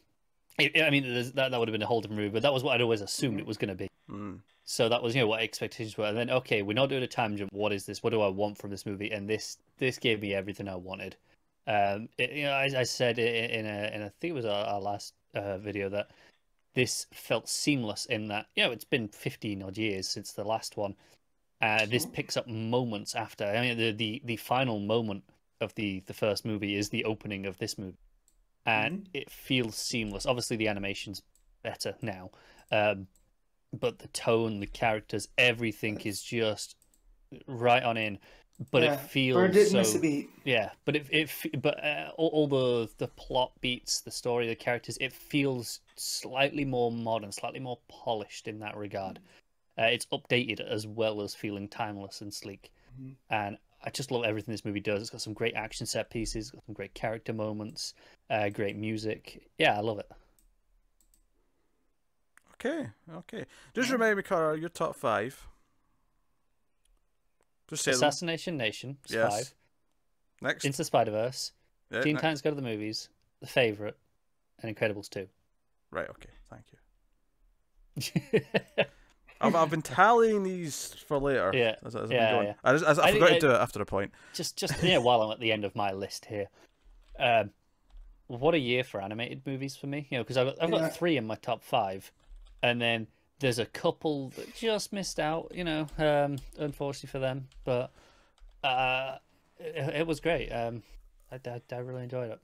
mean, that would have been a whole different movie, but that was what I'd always assumed it was going to be. Mm. So that was, you know, what expectations were. And then, okay, we're not doing a time jump. What is this? What do I want from this movie? And this gave me everything I wanted. I said in I think it was our last video that this felt seamless in that, you know, it's been 15 odd years since the last one. This picks up moments after. I mean, the final moment of the first movie is the opening of this movie, and it feels seamless. Obviously, the animation's better now, but the tone, the characters, everything is just right on in. But Yeah, it feels Bird didn't so. miss a beat. Yeah, but all the plot beats, the story, the characters, it feels slightly more modern, slightly more polished in that regard. It's updated as well as feeling timeless and sleek. Mhm. And I just love everything this movie does. It's got some great action set pieces, it's got some great character moments, great music. Yeah, I love it. Okay. Just remind me, Cara, your top 5. Just say them. Assassination Nation is Yes. 5. Next. Into the Spider-Verse. Yeah, Teen next. Titans Go to the Movies. The Favorite. And Incredibles 2. Right. Okay. Thank you. I've been tallying these for later. Yeah, As I've yeah, been going. yeah. I forgot to do it after a point. just yeah, while I'm at the end of my list here, what a year for animated movies for me. You know, because I've Yeah. got 3 in my top 5, and then there's a couple that just missed out. You know, unfortunately for them, but it was great. I really enjoyed it.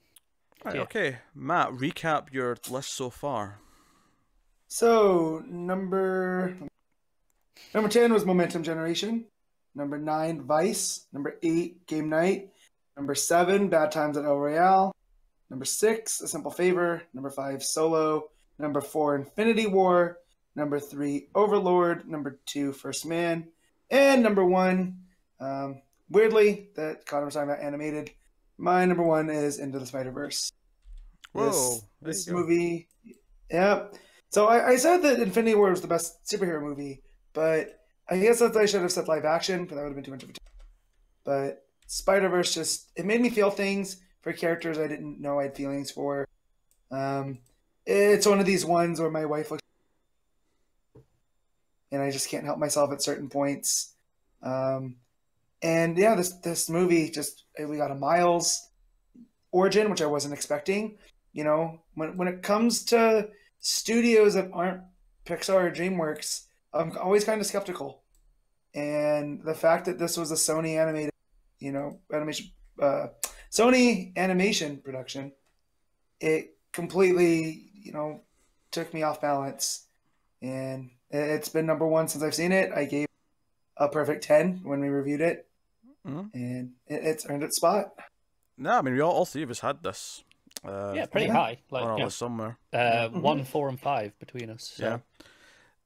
Right, Yeah. okay, Matt, recap your list so far. So number 10 was Momentum Generation. Number 9, Vice. Number 8, Game Night. Number 7, Bad Times at El Royale. Number 6, A Simple Favor. Number 5, Solo. Number 4, Infinity War. Number 3, Overlord. Number 2, First Man. And number 1, weirdly, that Connor was talking about animated. My number 1 is Into the Spider-Verse. Whoa, This there you go. movie, yeah. So I said that Infinity War was the best superhero movie, but I guess that I should have said live action, but that would have been too much of a. But Spider-Verse it made me feel things for characters I didn't know I had feelings for. It's one of these ones where my wife looks, and I just can't help myself at certain points. And yeah, this movie we got a Miles origin, which I wasn't expecting. You know, when it comes to studios that aren't Pixar or DreamWorks, I'm always kind of skeptical. And the fact that this was a Sony animation production, it completely, took me off balance. And it's been number 1 since I've seen it. I gave a perfect 10 when we reviewed it, and it's earned its spot. No, I mean we all 3 of us had this. Yeah, pretty yeah. high. On our Like, list somewhere. 1, 4, and 5 between us. So. Yeah.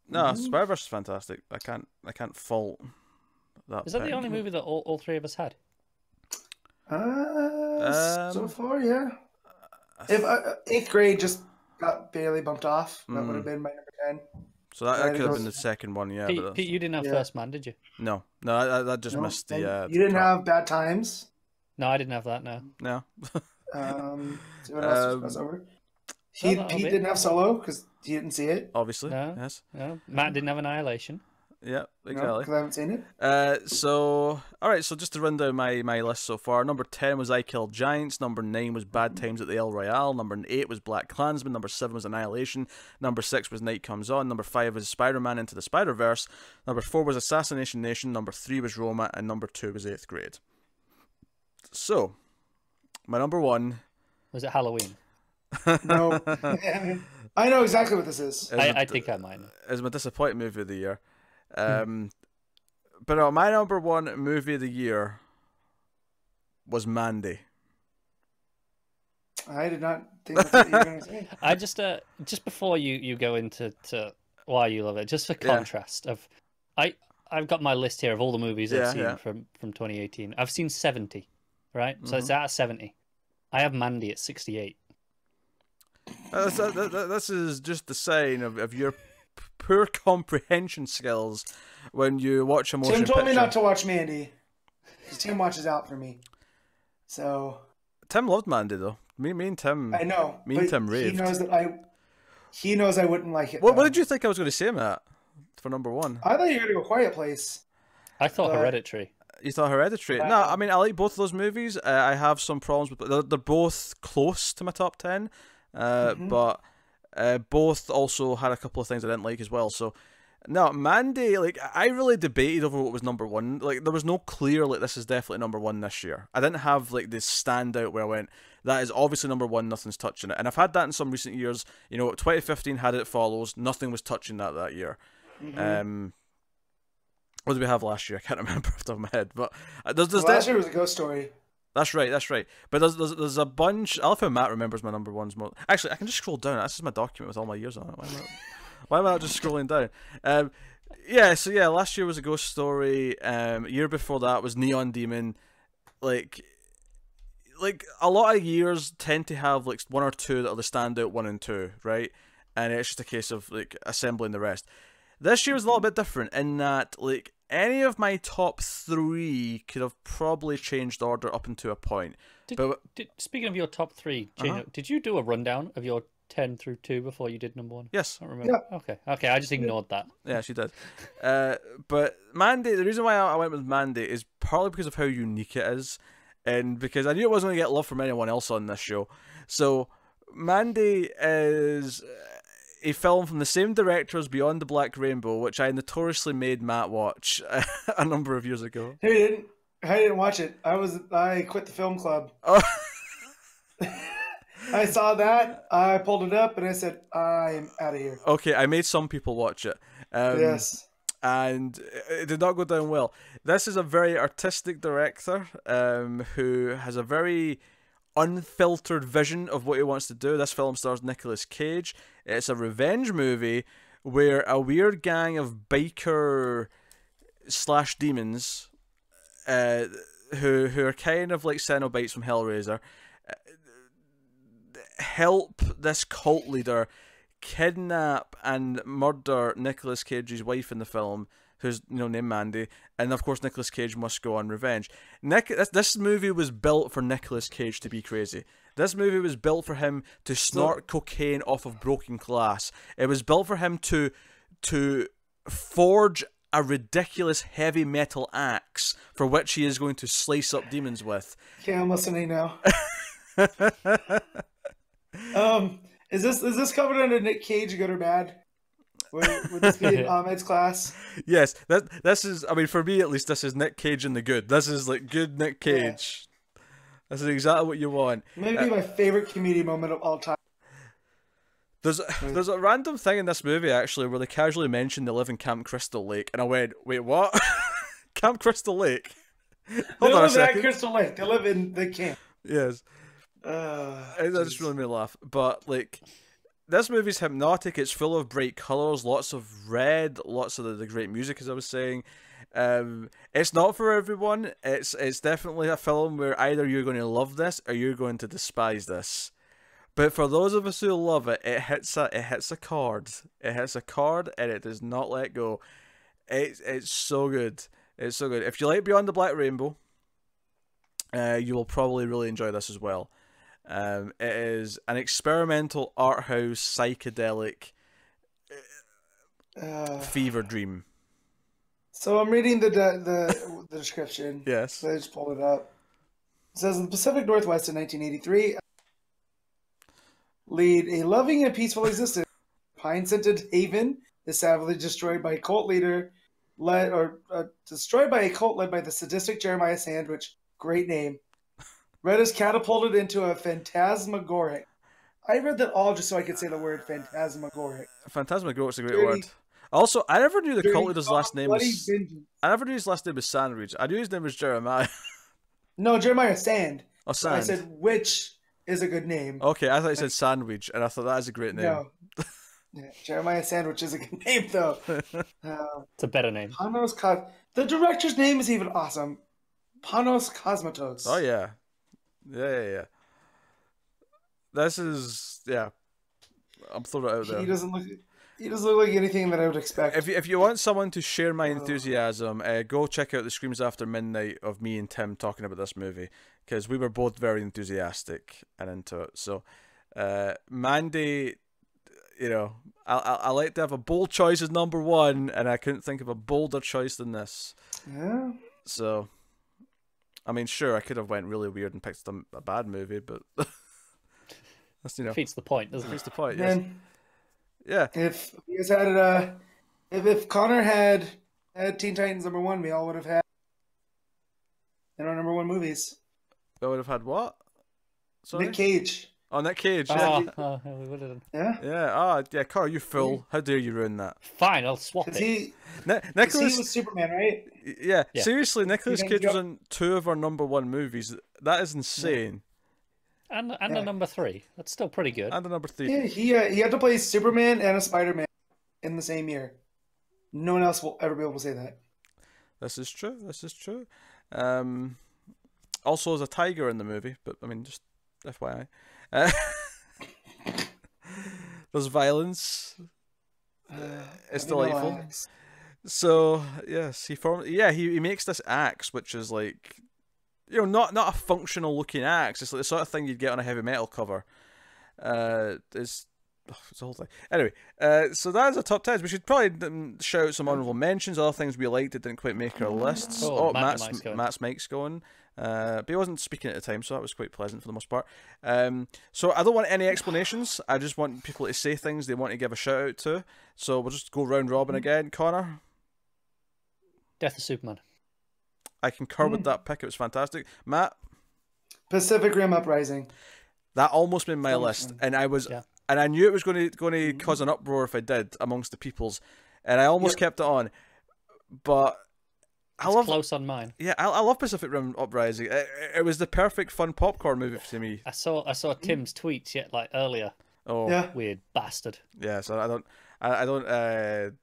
No, Spider-Verse is fantastic. I can't fault Is that the pick. only movie that all three of us had? So far, yeah. If eighth grade just got barely bumped off, that would have been my number 10. So that Right, could it have goes- been the second one, yeah. Pete, But Pete, you didn't have Yeah. First Man, did you? no, that just No, missed and the. you didn't trap. have Bad Times. No, I didn't have that. No. No. See what else was over. Pete that'll be- didn't have Solo because he didn't see it. Obviously. No. Yes. No. Matt didn't have Annihilation. Yeah. No, Exactly. because I haven't seen it. So, all right. So just to run down my list so far, number 10 was I Killed Giants. Number 9 was Bad Times at the El Royale. Number 8 was Black Klansman. Number 7 was Annihilation. Number 6 was Night Comes On. Number 5 was Spider-Man Into the Spider-Verse. Number 4 was Assassination Nation. Number 3 was Roma, and number 2 was 8th Grade. So, my number 1. Was it Halloween? No, I know exactly what this is. I think I might know. Is my disappointing movie of the year. But my number 1 movie of the year was Mandy. I did not think that's what you were going to say. I just before you go into why you love it, just for contrast I've got my list here of all the movies I've seen from 2018. I've seen 70, right? So it's out of 70. I have Mandy at 68. This is just the sign of your poor comprehension skills when you watch a motion Tim told me picture. not to watch Mandy because Tim watches out for me. So Tim loved Mandy though. Me and Tim. I know. Me and but Tim raved. He knows that He knows I wouldn't like it. What though. did you think I was going to say, Matt? For number 1, I thought you were going to go Quiet Place. I thought But- Hereditary. you thought Hereditary. No, I mean I like both of those movies. I have some problems with. They're both close to my top 10, but both also had a couple of things I didn't like as well. So. No, Mandy, like, I really debated over what was number 1. Like, there was no clear, like, this is definitely number 1 this year. I didn't have, like, this standout where I went, that is obviously number 1, nothing's touching it. And I've had that in some recent years. 2015 had It Follows, nothing was touching that year. What did we have last year? I can't remember off the top of my head. But there's Last year was a ghost story. That's right. But there's a bunch. I love how Matt remembers my number 1s more. Actually, I can just scroll down. This is my document with all my years on it. Why am I not just scrolling down? Last year was a ghost story. Year before that was Neon Demon. Like a lot of years tend to have like 1 or 2 that are the standout 1 and 2, right? And it's just a case of like assembling the rest. This year was a little bit different in that like any of my top 3 could have probably changed order up into a point. Speaking of your top 3, Gino, did you do a rundown of your 10 through 2 before you did number 1? Yes. I don't remember. Yeah. Okay, I just ignored that. Yeah, she did. But Mandy, the reason why I went with Mandy is partly because of how unique it is, and because I knew it wasn't going to get love from anyone else on this show. So, Mandy is a film from the same director as Beyond the Black Rainbow, which I notoriously made Matt watch a number of years ago. Hey, I didn't watch it. I quit the film club. Oh. I saw that, I pulled it up, and I said, I'm out of here. Okay, I made some people watch it. Yes. And it did not go down well. This is a very artistic director who has a very unfiltered vision of what he wants to do. This film stars Nicolas Cage. It's a revenge movie where a weird gang of biker / demons who are kind of like Cenobites from Hellraiser help this cult leader kidnap and murder Nicolas Cage's wife in the film, who's named Mandy, and of course Nicolas Cage must go on revenge. This movie was built for Nicolas Cage to be crazy. This movie was built for him to snort cocaine off of broken glass. It was built for him to forge a ridiculous heavy metal axe for which he is going to slice up demons with. Okay, I'm listening now. Is this covered under Nick Cage, good or bad? Would this be in Ahmed's class? Yes, this is. I mean, for me at least, this is Nick Cage in the good. This is like good Nick Cage. Yeah. This is exactly what you want. Maybe my favorite comedian moment of all time. There's a random thing in this movie actually where they casually mention they live in Camp Crystal Lake, and I went, wait, what? Camp Crystal Lake? Hold on a second. Crystal Lake. They live in the camp. Yes. That just really made me laugh. But like, this movie's hypnotic. It's full of bright colors, lots of red, lots of the great music, as I was saying. It's not for everyone. It's definitely a film where either you're going to love this or you're going to despise this. But for those of us who love it, it hits a chord. It hits a chord and it does not let go. It's so good. It's so good. If you like Beyond the Black Rainbow, you will probably really enjoy this as well. It is an experimental art house psychedelic fever dream. So I'm reading the description. Yes. So I just pulled it up. It says in the Pacific Northwest in 1983, lead a loving and peaceful existence. Pine-scented haven is savagely destroyed by a cult leader led by the sadistic Jeremiah Sandwich. Great name. Red is catapulted into a phantasmagoric. I read that all just so I could say the word phantasmagoric. Phantasmagoric's a great word. Also, I never knew the cult leader's last name was. Vengeance. I never knew his last name was Sandwich. I knew his name was Jeremiah. No, Jeremiah Sand. Oh, Sand. I said which is a good name. Okay, I thought you said Sandwich, and I thought that is a great name. No. Yeah, Jeremiah Sandwich is a good name, though. It's a better name. The director's name is even awesome. Panos Cosmatos. Oh, yeah. Yeah. This is, yeah. I'm throwing it out there. He doesn't look like anything that I would expect. If you want someone to share my enthusiasm, go check out the Screams After Midnight of me and Tim talking about this movie, because we were both very enthusiastic and into it. So, Mandy, you know, I like to have a bold choice as number one, and I couldn't think of a bolder choice than this. Yeah. So, I mean, sure, I could have went really weird and picked a bad movie, but that's, you know, Defeats the point, doesn't it? defeats the point. Yes. Man, Yeah. if you guys had if Connor had Teen Titans #1, we all would have had in our #1 movies. I would have had what? Sorry? Nick Cage. Oh, Nick Cage. Yeah. We would have done. Yeah. Yeah. Yeah. Carl, you fool! How dare you ruin that? Fine, I'll swap Because it. he Nicholas. was Superman, right? Yeah. Yeah. Seriously, Nicholas think Cage you was got- in 2 of our #1 movies. That is insane. And Yeah. a number 3. That's still pretty good. And the number 3. Yeah, he had to play Superman and a Spider-Man in the same year. No one else will ever be able to say that. This is true. This is true. Also, there's a tiger in the movie, but I mean, just FYI. There's violence. It's delightful. Relax. So yes, he makes this axe, which is like, you know, not a functional looking axe. It's like the sort of thing you'd get on a heavy metal cover. It's a whole thing. Anyway, so that is a top 10. We should probably shout out some honorable mentions, other things we liked that didn't quite make our lists. Oh, Matt's mic's going. But he wasn't speaking at the time, so that was quite pleasant for the most part. So I don't want any explanations. I just want people to say things they want to give a shout out to. So we'll just go round robin again. Connor? Death of Superman. I concur with that pick. It was fantastic. Matt? Pacific Rim Uprising. That almost made my list, and I knew it was going to cause an uproar if I did amongst the peoples, and I almost kept it on, but It's close on mine. Yeah, I love Pacific Rim Uprising. It was the perfect fun popcorn movie to me. I saw Tim's tweets earlier. Oh, Yeah. Weird bastard. yeah. So I don't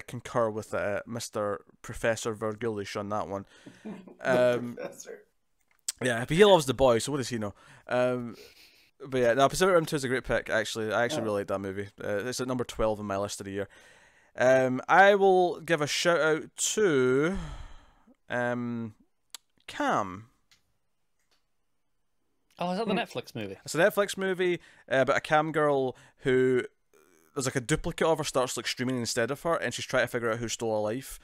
concur with Mr. Professor Virgilish on that one. Professor. Yeah, but he loves the boy, so what does he know? But yeah, no, Pacific Rim 2 is a great pick. Actually, I actually really like that movie. It's at number 12 on my list of the year. I will give a shout out to Cam. Oh, is that the Netflix movie? It's a Netflix movie about a cam girl who there's like a duplicate of her starts like streaming instead of her, and she's trying to figure out who stole her life.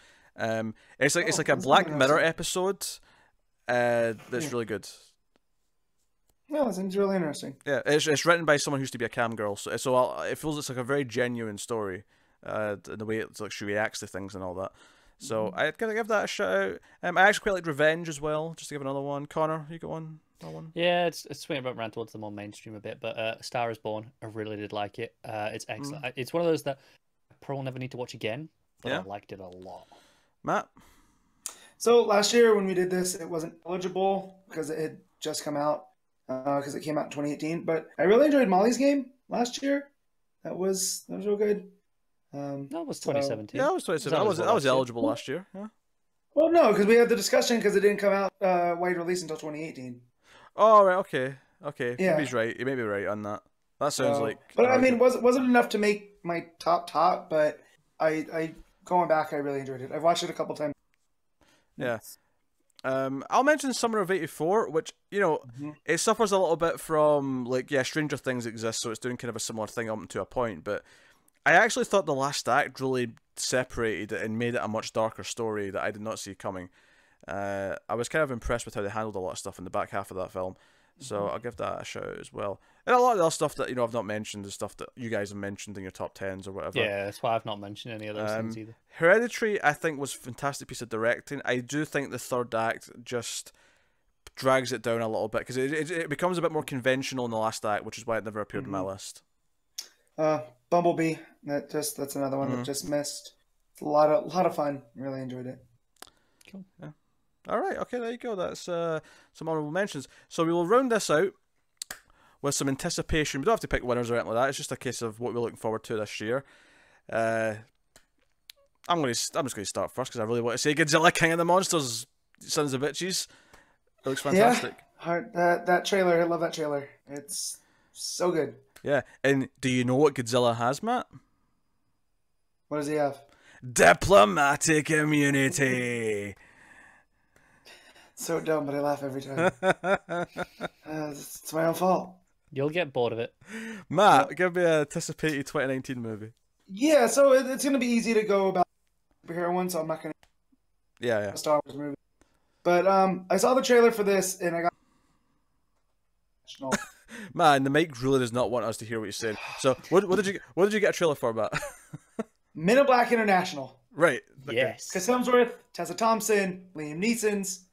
It's like a Black Mirror episode. That's really good. Yeah, that seems really interesting. Yeah, it's written by someone who used to be a cam girl, so it feels it's like a very genuine story, in the way it's like she reacts to things and all that. So I'd gotta give that a shout out. I actually quite like Revenge as well, just to give another one. Connor, you got one? That one? Yeah, it's swinging around towards the more mainstream a bit, but Star is Born, I really did like it. It's excellent. It's one of those that I probably never need to watch again, but I liked it a lot. Matt? So last year when we did this, it wasn't eligible because it had just come out, because it came out in 2018. But I really enjoyed Molly's Game last year. That was real good. That was So- 2017. Yeah, I was 27. I was eligible last year. Yeah. Well, no, because we had the discussion because it didn't come out wide release until 2018. Oh, right. Okay. Okay. Yeah. Maybe he's right. He may be right on that. That sounds like. But an I mean, argument. wasn't enough to make my top. But I going back, I really enjoyed it. I've watched it a couple times. Yeah. I'll mention Summer of '84, which it suffers a little bit from Stranger Things exists, so it's doing kind of a similar thing up to a point. But I actually thought the last act really separated it and made it a much darker story that I did not see coming. I was kind of impressed with how they handled a lot of stuff in the back half of that film, so I'll give that a shout as well. And a lot of the other stuff that I've not mentioned is stuff that you guys have mentioned in your top tens or whatever. Yeah, that's why I've not mentioned any of those things either. Hereditary, I think, was a fantastic piece of directing. I do think the third act just drags it down a little bit because it becomes a bit more conventional in the last act, which is why it never appeared in my list. Bumblebee. That's another one that just missed. It's a lot of fun. Really enjoyed it. Cool. Yeah. All right. Okay. There you go. That's some honorable mentions. So we will round this out with some anticipation. We don't have to pick winners or anything like that. It's just a case of what we're looking forward to this year. I'm just going to start first because I really want to say Godzilla King of the Monsters, Sons of Bitches. It looks fantastic. Yeah, that trailer. I love that trailer. It's so good. Yeah, and do you know what Godzilla has, Matt? What does he have? Diplomatic immunity. So dumb, but I laugh every time. It's my own fault. You'll get bored of it. Matt, give me an anticipated 2019 movie. Yeah, so it's going to be easy to go about superhero one, so I'm not going to Yeah. a Star Wars movie. But I saw the trailer for this, and I got... Man, the mic really does not want us to hear what you're saying. So, what did you get a trailer for, Matt? Men in Black International. Right. Okay. Yes. Chris Hemsworth, Tessa Thompson, Liam Neeson's.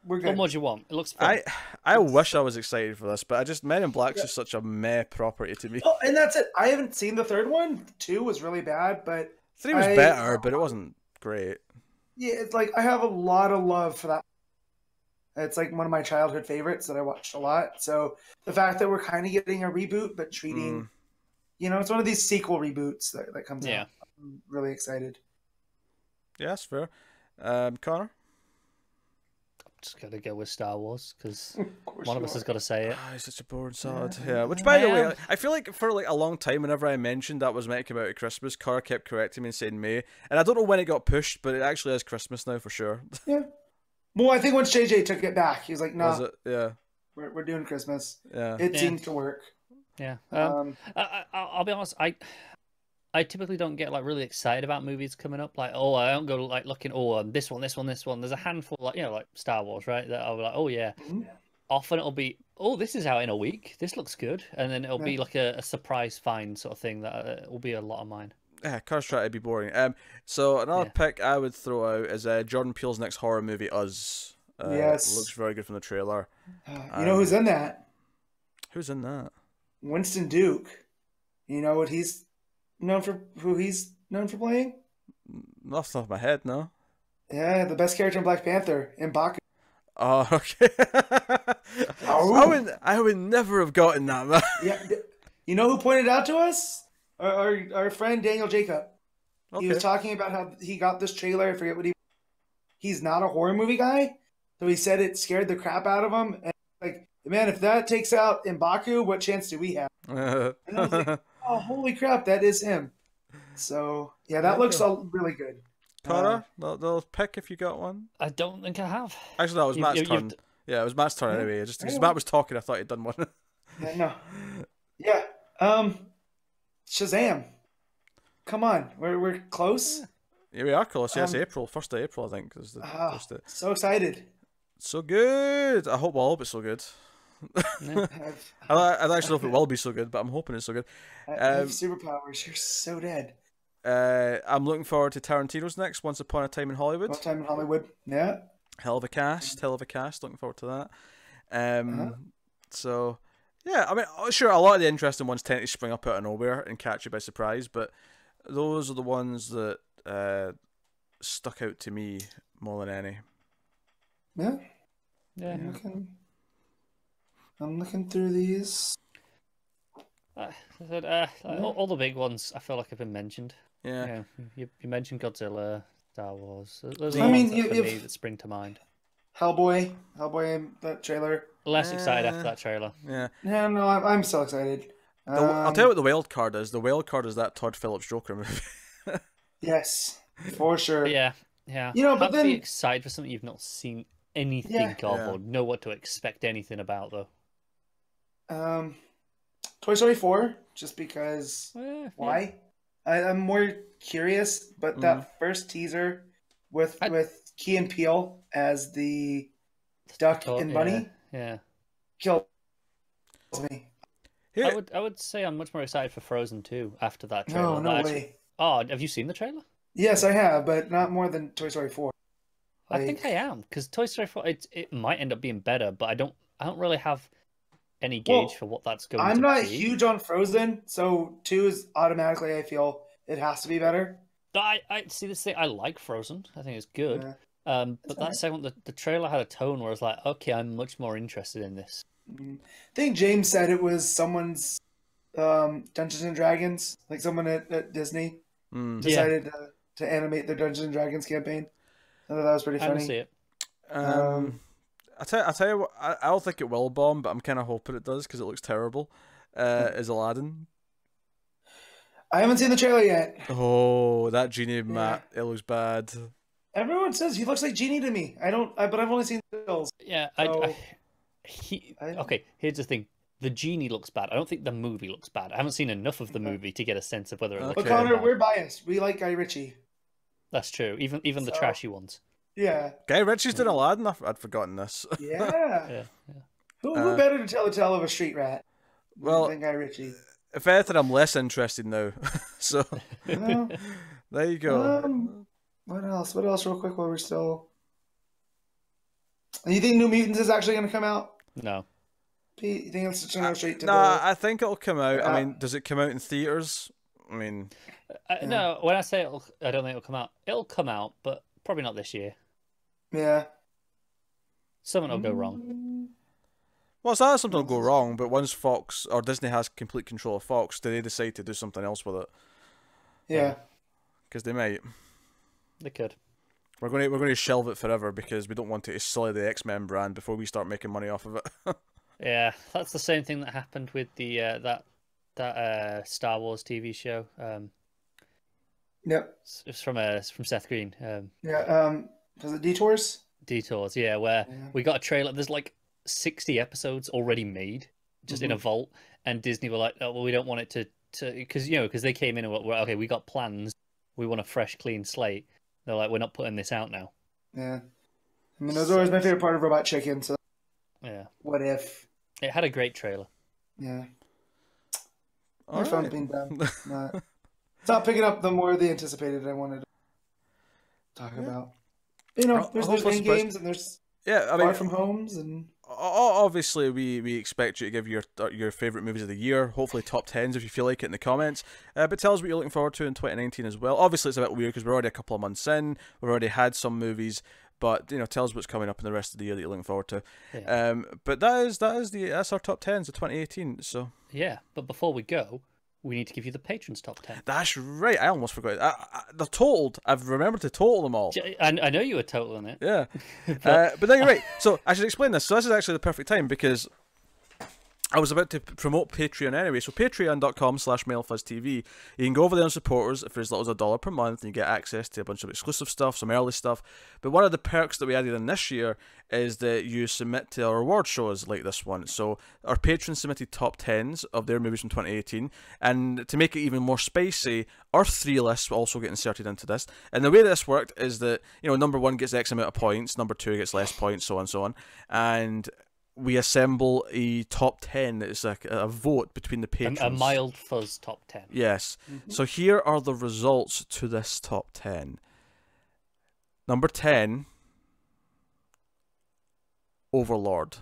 We're good. What more do you want? It looks fun. I wish I was excited for this, but Men in Black's just such a meh property to me. Oh, and that's it. I haven't seen the third one. 2 was really bad, but 3 was better, but it wasn't great. Yeah, it's like I have a lot of love for that. It's like one of my childhood favorites that I watched a lot. So the fact that we're kind of getting a reboot, but treating, it's one of these sequel reboots that comes out. I'm really excited. Yeah, that's fair. Connor? Just gotta go with Star Wars because one of us has got to say it. He's such a boring sod. Yeah. Which, by the way, I feel like for a long time, whenever I mentioned that was meant to come out at Christmas, Connor kept correcting me and saying May, and I don't know when it got pushed, but it actually is Christmas now for sure. Yeah. Well, I think once JJ took it back, he was like, "No, Was it? Yeah. We're doing Christmas." Yeah. It seems to work. Yeah. I'll be honest. I typically don't get really excited about movies coming up. I don't go looking. This one. There's a handful like Star Wars, right? That I'll be like, oh yeah. Mm-hmm. Often it'll be, this is out in a week. This looks good, and then it'll be like a surprise find sort of thing that will be a lot of mine. Yeah, Connor's trying to be boring. So another pick I would throw out is Jordan Peele's next horror movie, Us. Yes. Looks very good from the trailer. You know who's in that? Who's in that? Winston Duke. You know what he's known for? Who he's known for playing? Off the top of my head, no. Yeah, the best character in Black Panther, M'Baku. Oh, okay. I would never have gotten that, man. Yeah, you know who pointed out to us? Our friend Daniel Jacob. Okay. He was talking about how he got this trailer. I forget what he's not a horror movie guy, so he said it scared the crap out of him. And like, man, if that takes out M'Baku, what chance do we have? And I was like, oh, holy crap, that is him. So yeah, that looks really good. Connor, they'll pick if you got one. I don't think I have. Actually, that was Matt's turn. Yeah, it was Matt's turn anyway. Just because Matt was talking, I thought he'd done one. Yeah, no. Yeah. Shazam. Come on, we're close. Yeah, we are close. Yes, April, 1st of April, I think. Is the first day. So excited. So good. I hope all of it's so good. I don't actually know if it will be so good, but I'm hoping it's so good. I have superpowers. You're so dead. I'm looking forward to Tarantino's next, Once Upon a Time in Hollywood. One Time in Hollywood. Yeah. Hell of a cast. Looking forward to that. So, yeah, I mean, sure, a lot of the interesting ones tend to spring up out of nowhere and catch you by surprise, but those are the ones that stuck out to me more than any. Yeah. Yeah. I'm looking through these. I said, all the big ones I feel like have been mentioned. Yeah. You mentioned Godzilla, Star Wars. Those are I the mean, ones that, for you've me that spring to mind. Hellboy, that trailer. Less excited after that trailer. Yeah. Yeah, no, I'm so excited. I'll tell you what the wild card is. The wild card is that Todd Phillips Joker movie. Yes, for sure. Yeah, yeah. You know, but Hard to be then excited for something you've not seen anything of Yeah. or know what to expect anything about, though. Toy Story 4, just because. Yeah. Why? I'm more curious, but that first teaser with Key and Peele as the duck and bunny Yeah. kills me. Here, I would say I'm much more excited for Frozen 2 after that trailer. No way. Oh, have you seen the trailer? Yes, I have, but not more than Toy Story 4. I think I am, because Toy Story 4 it might end up being better, but I don't really have any gauge for what that's going to be. I'm not huge on Frozen, so 2 is automatically, I feel it has to be better. I see this thing. I like Frozen. I think it's good. Yeah. But that second, the trailer had a tone where I was like, okay, I'm much more interested in this. I think James said it was someone's Dungeons and Dragons, like someone at Disney decided to animate their Dungeons and Dragons campaign. I thought that was pretty funny. I can see it. I tell you what, I don't think it will bomb, but I'm kind of hoping it does because it looks terrible. Is Aladdin? I haven't seen the trailer yet. Oh, that genie Matt, it looks bad. Everyone says he looks like Genie to me. But I've only seen stills. Yeah, So, okay, here's the thing. The genie looks bad. I don't think the movie looks bad. I haven't seen enough of the movie to get a sense of whether it looks But Okay. Connor, bad. we're biased. We like Guy Ritchie. That's true. Even the trashy ones. Yeah. Guy Ritchie's done Aladdin. I'd forgotten this. Yeah. Yeah. Who better to tell the tale of a street rat Well, than Guy Ritchie? if anything, I'm less interested now. So Well, there you go. what else? What else, real quick, while we're still. You think New Mutants is actually going to come out? No. Pete, you think it's just going to go straight to Nah, the. I think it'll come out. I Yeah. mean, does it come out in theaters? I mean, No, when I say I don't think it'll come out. It'll come out, but probably not this year. Yeah. Something will go wrong. well, it's not that something will go wrong, but once Fox or Disney has complete control of Fox, do they decide to do something else with it? Yeah. Because they might. They could. We're going to shelve it forever because we don't want to sully the X-Men brand before we start making money off of it. Yeah, that's the same thing that happened with the that Star Wars TV show. Yep. It's from Seth Green. Yeah. Was it Detours? Detours, yeah, where Yeah. we got a trailer. There's like 60 episodes already made, just in a vault, and Disney were like, "Oh, well, we don't want it to because they came in and were okay, we got plans, we want a fresh, clean slate." They're like, "We're not putting this out now." Yeah. I mean, that was always my favorite part of Robot Chicken, so Yeah, what if? it had a great trailer. Yeah. All My phone's right. being dumb. It's not picking up the more the anticipated I wanted to talk about. You know, there's hopefully end surprise- games and there's Yeah, I Far mean, From Homes and obviously we expect you to give your favorite movies of the year, hopefully top 10s if you feel like it in the comments, but tell us what you're looking forward to in 2019 as well. Obviously it's a bit weird because we're already a couple of months in, we've already had some movies, but tell us what's coming up in the rest of the year that you're looking forward to. Yeah. But that's our top 10s of 2018. So Yeah, but before we go, we need to give you the patrons top 10. that's right, I almost forgot. They're totaled. I've remembered to total them all. I know you were totaling it. Yeah, but then you're right. So I should explain this. So this is actually the perfect time because I was about to promote Patreon anyway. So patreon.com/MailFuzzTV. You can go over there and support us for as little as $1 per month, and you get access to a bunch of exclusive stuff, some early stuff. But one of the perks that we added in this year is that you submit to our award shows like this one. So our patrons submitted top 10s of their movies from 2018, and to make it even more spicy, our 3 lists will also get inserted into this. And the way this worked is that number 1 gets X amount of points, number 2 gets less points, so on and so on, and we assemble a top 10. It's like a vote between the patrons. A mild fuzz top 10. Yes. So here are the results to this top 10. Number 10, Overlord.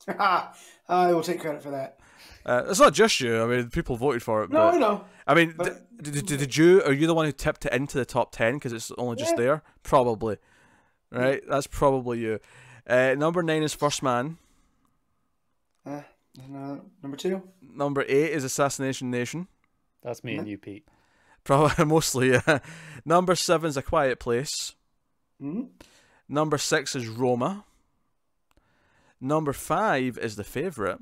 I will take credit for that. It's not just you. I mean, people voted for it. No, but, I know. I mean, But- are you the one who tipped it into the top 10 because it's only just Yeah. there? Probably. Right? That's probably you. Number 9 is First Man. And, number 2. Number 8 is Assassination Nation. That's me and you, Pete. Probably mostly. Number 7 is A Quiet Place. Hmm? Number 6 is Roma. Number 5 is The Favourite.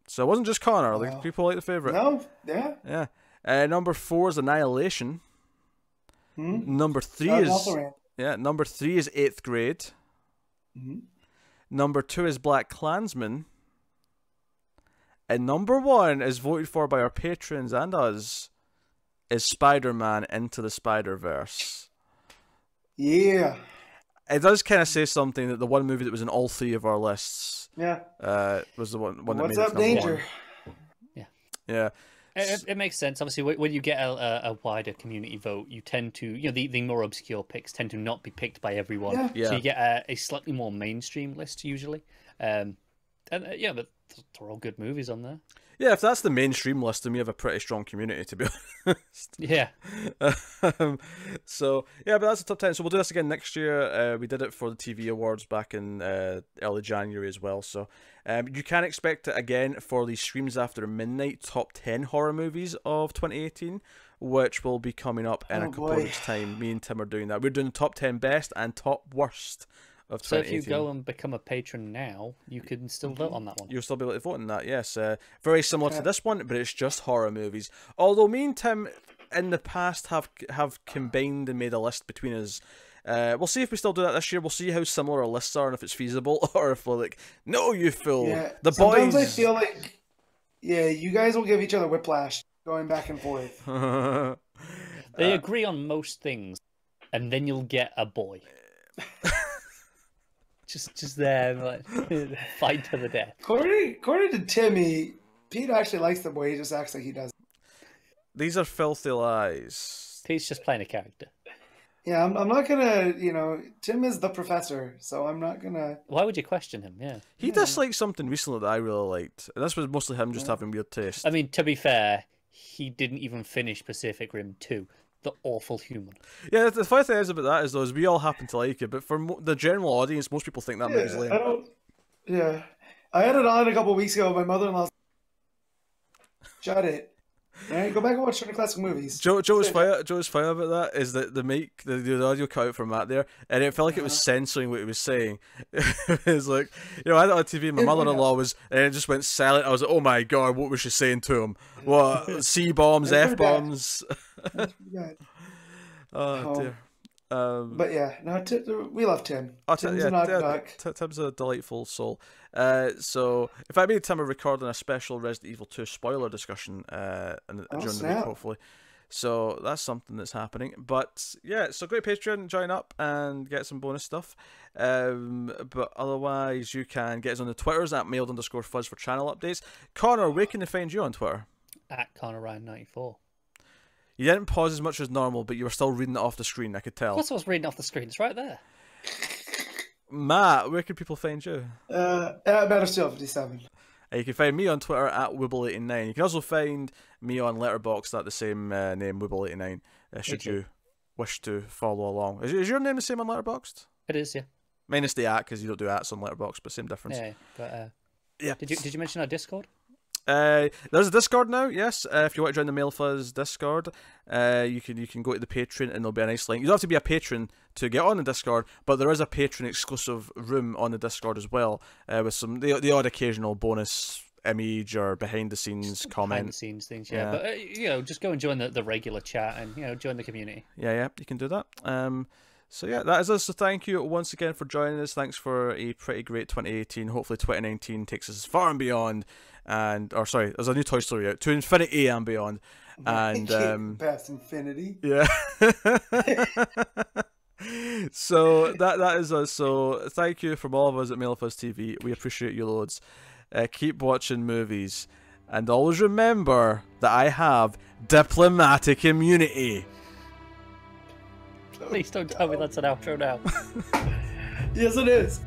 So it wasn't just Connor. Like, people like The Favourite. No, yeah. Yeah. Number 4 is Annihilation. Number 3 Number 3 is 8th Grade. Number 2 is Black Klansman. And number 1 is voted for by our patrons and us is Spider-Man Into the Spider-Verse. Yeah. It does kind of say something that the one movie that was in all 3 of our lists was the one that What's made up, it number Danger? 1. Yeah. Yeah. It makes sense. Obviously, when you get a wider community vote, you tend to, the more obscure picks tend to not be picked by everyone. Yeah. So you get a slightly more mainstream list usually. But they're all good movies on there. Yeah, if that's the mainstream list, then we have a pretty strong community, to be honest. Yeah. So, yeah, but that's the top 10. So we'll do this again next year. We did it for the TV Awards back in early January as well. So you can expect it again for the Screams After Midnight top 10 horror movies of 2018, which will be coming up in a couple of weeks' time. Me and Tim are doing that. We're doing the top 10 best and top worst of 2018. So if you go and become a patron now, you can still vote on that one. You'll still be able to vote on that, yes. Very similar to this one, but it's just horror movies. Although me and Tim in the past have combined and made a list between us. We'll see if we still do that this year. We'll see how similar our lists are and if it's feasible, or if we're like, no, you fool. Yeah. The Sometimes boys. I feel like, you guys will give each other whiplash going back and forth. They agree on most things, and then you'll get a boy. just there, like, fight to the death. According to Timmy, Pete actually likes the boy. He just acts like he doesn't. These are filthy lies. Pete's just playing a character. Yeah, I'm not gonna. Tim is the professor, so I'm not gonna. Why would you question him? Yeah. He disliked something recently that I really liked. And this was mostly him just having weird taste. I mean, to be fair, he didn't even finish Pacific Rim 2. The awful human. Yeah, the funny thing is about that is we all happen to like it, but for the general audience, most people think that movie's lame. I had it on a couple weeks ago. My mother-in-law. Shut it. All right, go back and watch certain classic movies. Joe's fire about that is that the mic, the audio cut out from Matt there, and it felt like it was censoring what he was saying. It's like, I had it on TV, my mother-in-law was, and it just went silent. I was like, oh my god, what was she saying to him? What, C-bombs, F-bombs? Oh dear. But yeah, no, we love Tim. Tim's an odd duck. Tim's a delightful soul. So, in fact, me and Tim are recording a special Resident Evil 2 spoiler discussion during the week, hopefully. So, that's something that's happening. But, yeah, so great Patreon, join up and get some bonus stuff. But otherwise, you can get us on the Twitters at mailed_fuzz for channel updates. Connor, where can they find you on Twitter? At ConnorRyan94. You didn't pause as much as normal, but you were still reading it off the screen, I could tell. Of course I was reading off the screen. It's right there. Matt, where can people find you? At Mattersteel57. You can find me on Twitter at Wibble89. You can also find me on Letterboxd at the same name, Wibble89, should you wish to follow along. Is your name the same on Letterboxd? It is, yeah. Minus the at, because you don't do ats on Letterboxd, but same difference. Yeah, but yeah. Did you mention our Discord? There's a Discord now, yes. If you want to join the MailFuzz Discord, you can go to the Patreon and there'll be a nice link. You don't have to be a patron to get on the Discord, but there is a patron exclusive room on the Discord as well, with some the odd occasional bonus image or behind the scenes comment. Behind the scenes things, yeah. But just go and join the regular chat and join the community. Yeah, you can do that. So yeah, that is us. So thank you once again for joining us. Thanks for a pretty great 2018. Hopefully 2019 takes us far and beyond. There's a new Toy Story out, to infinity and beyond. And past infinity. Yeah. So that is us. So thank you from all of us at MailFuzz TV. We appreciate you loads. Keep watching movies, and always remember that I have diplomatic immunity. Please don't tell me that's an outro now. Yes, it is.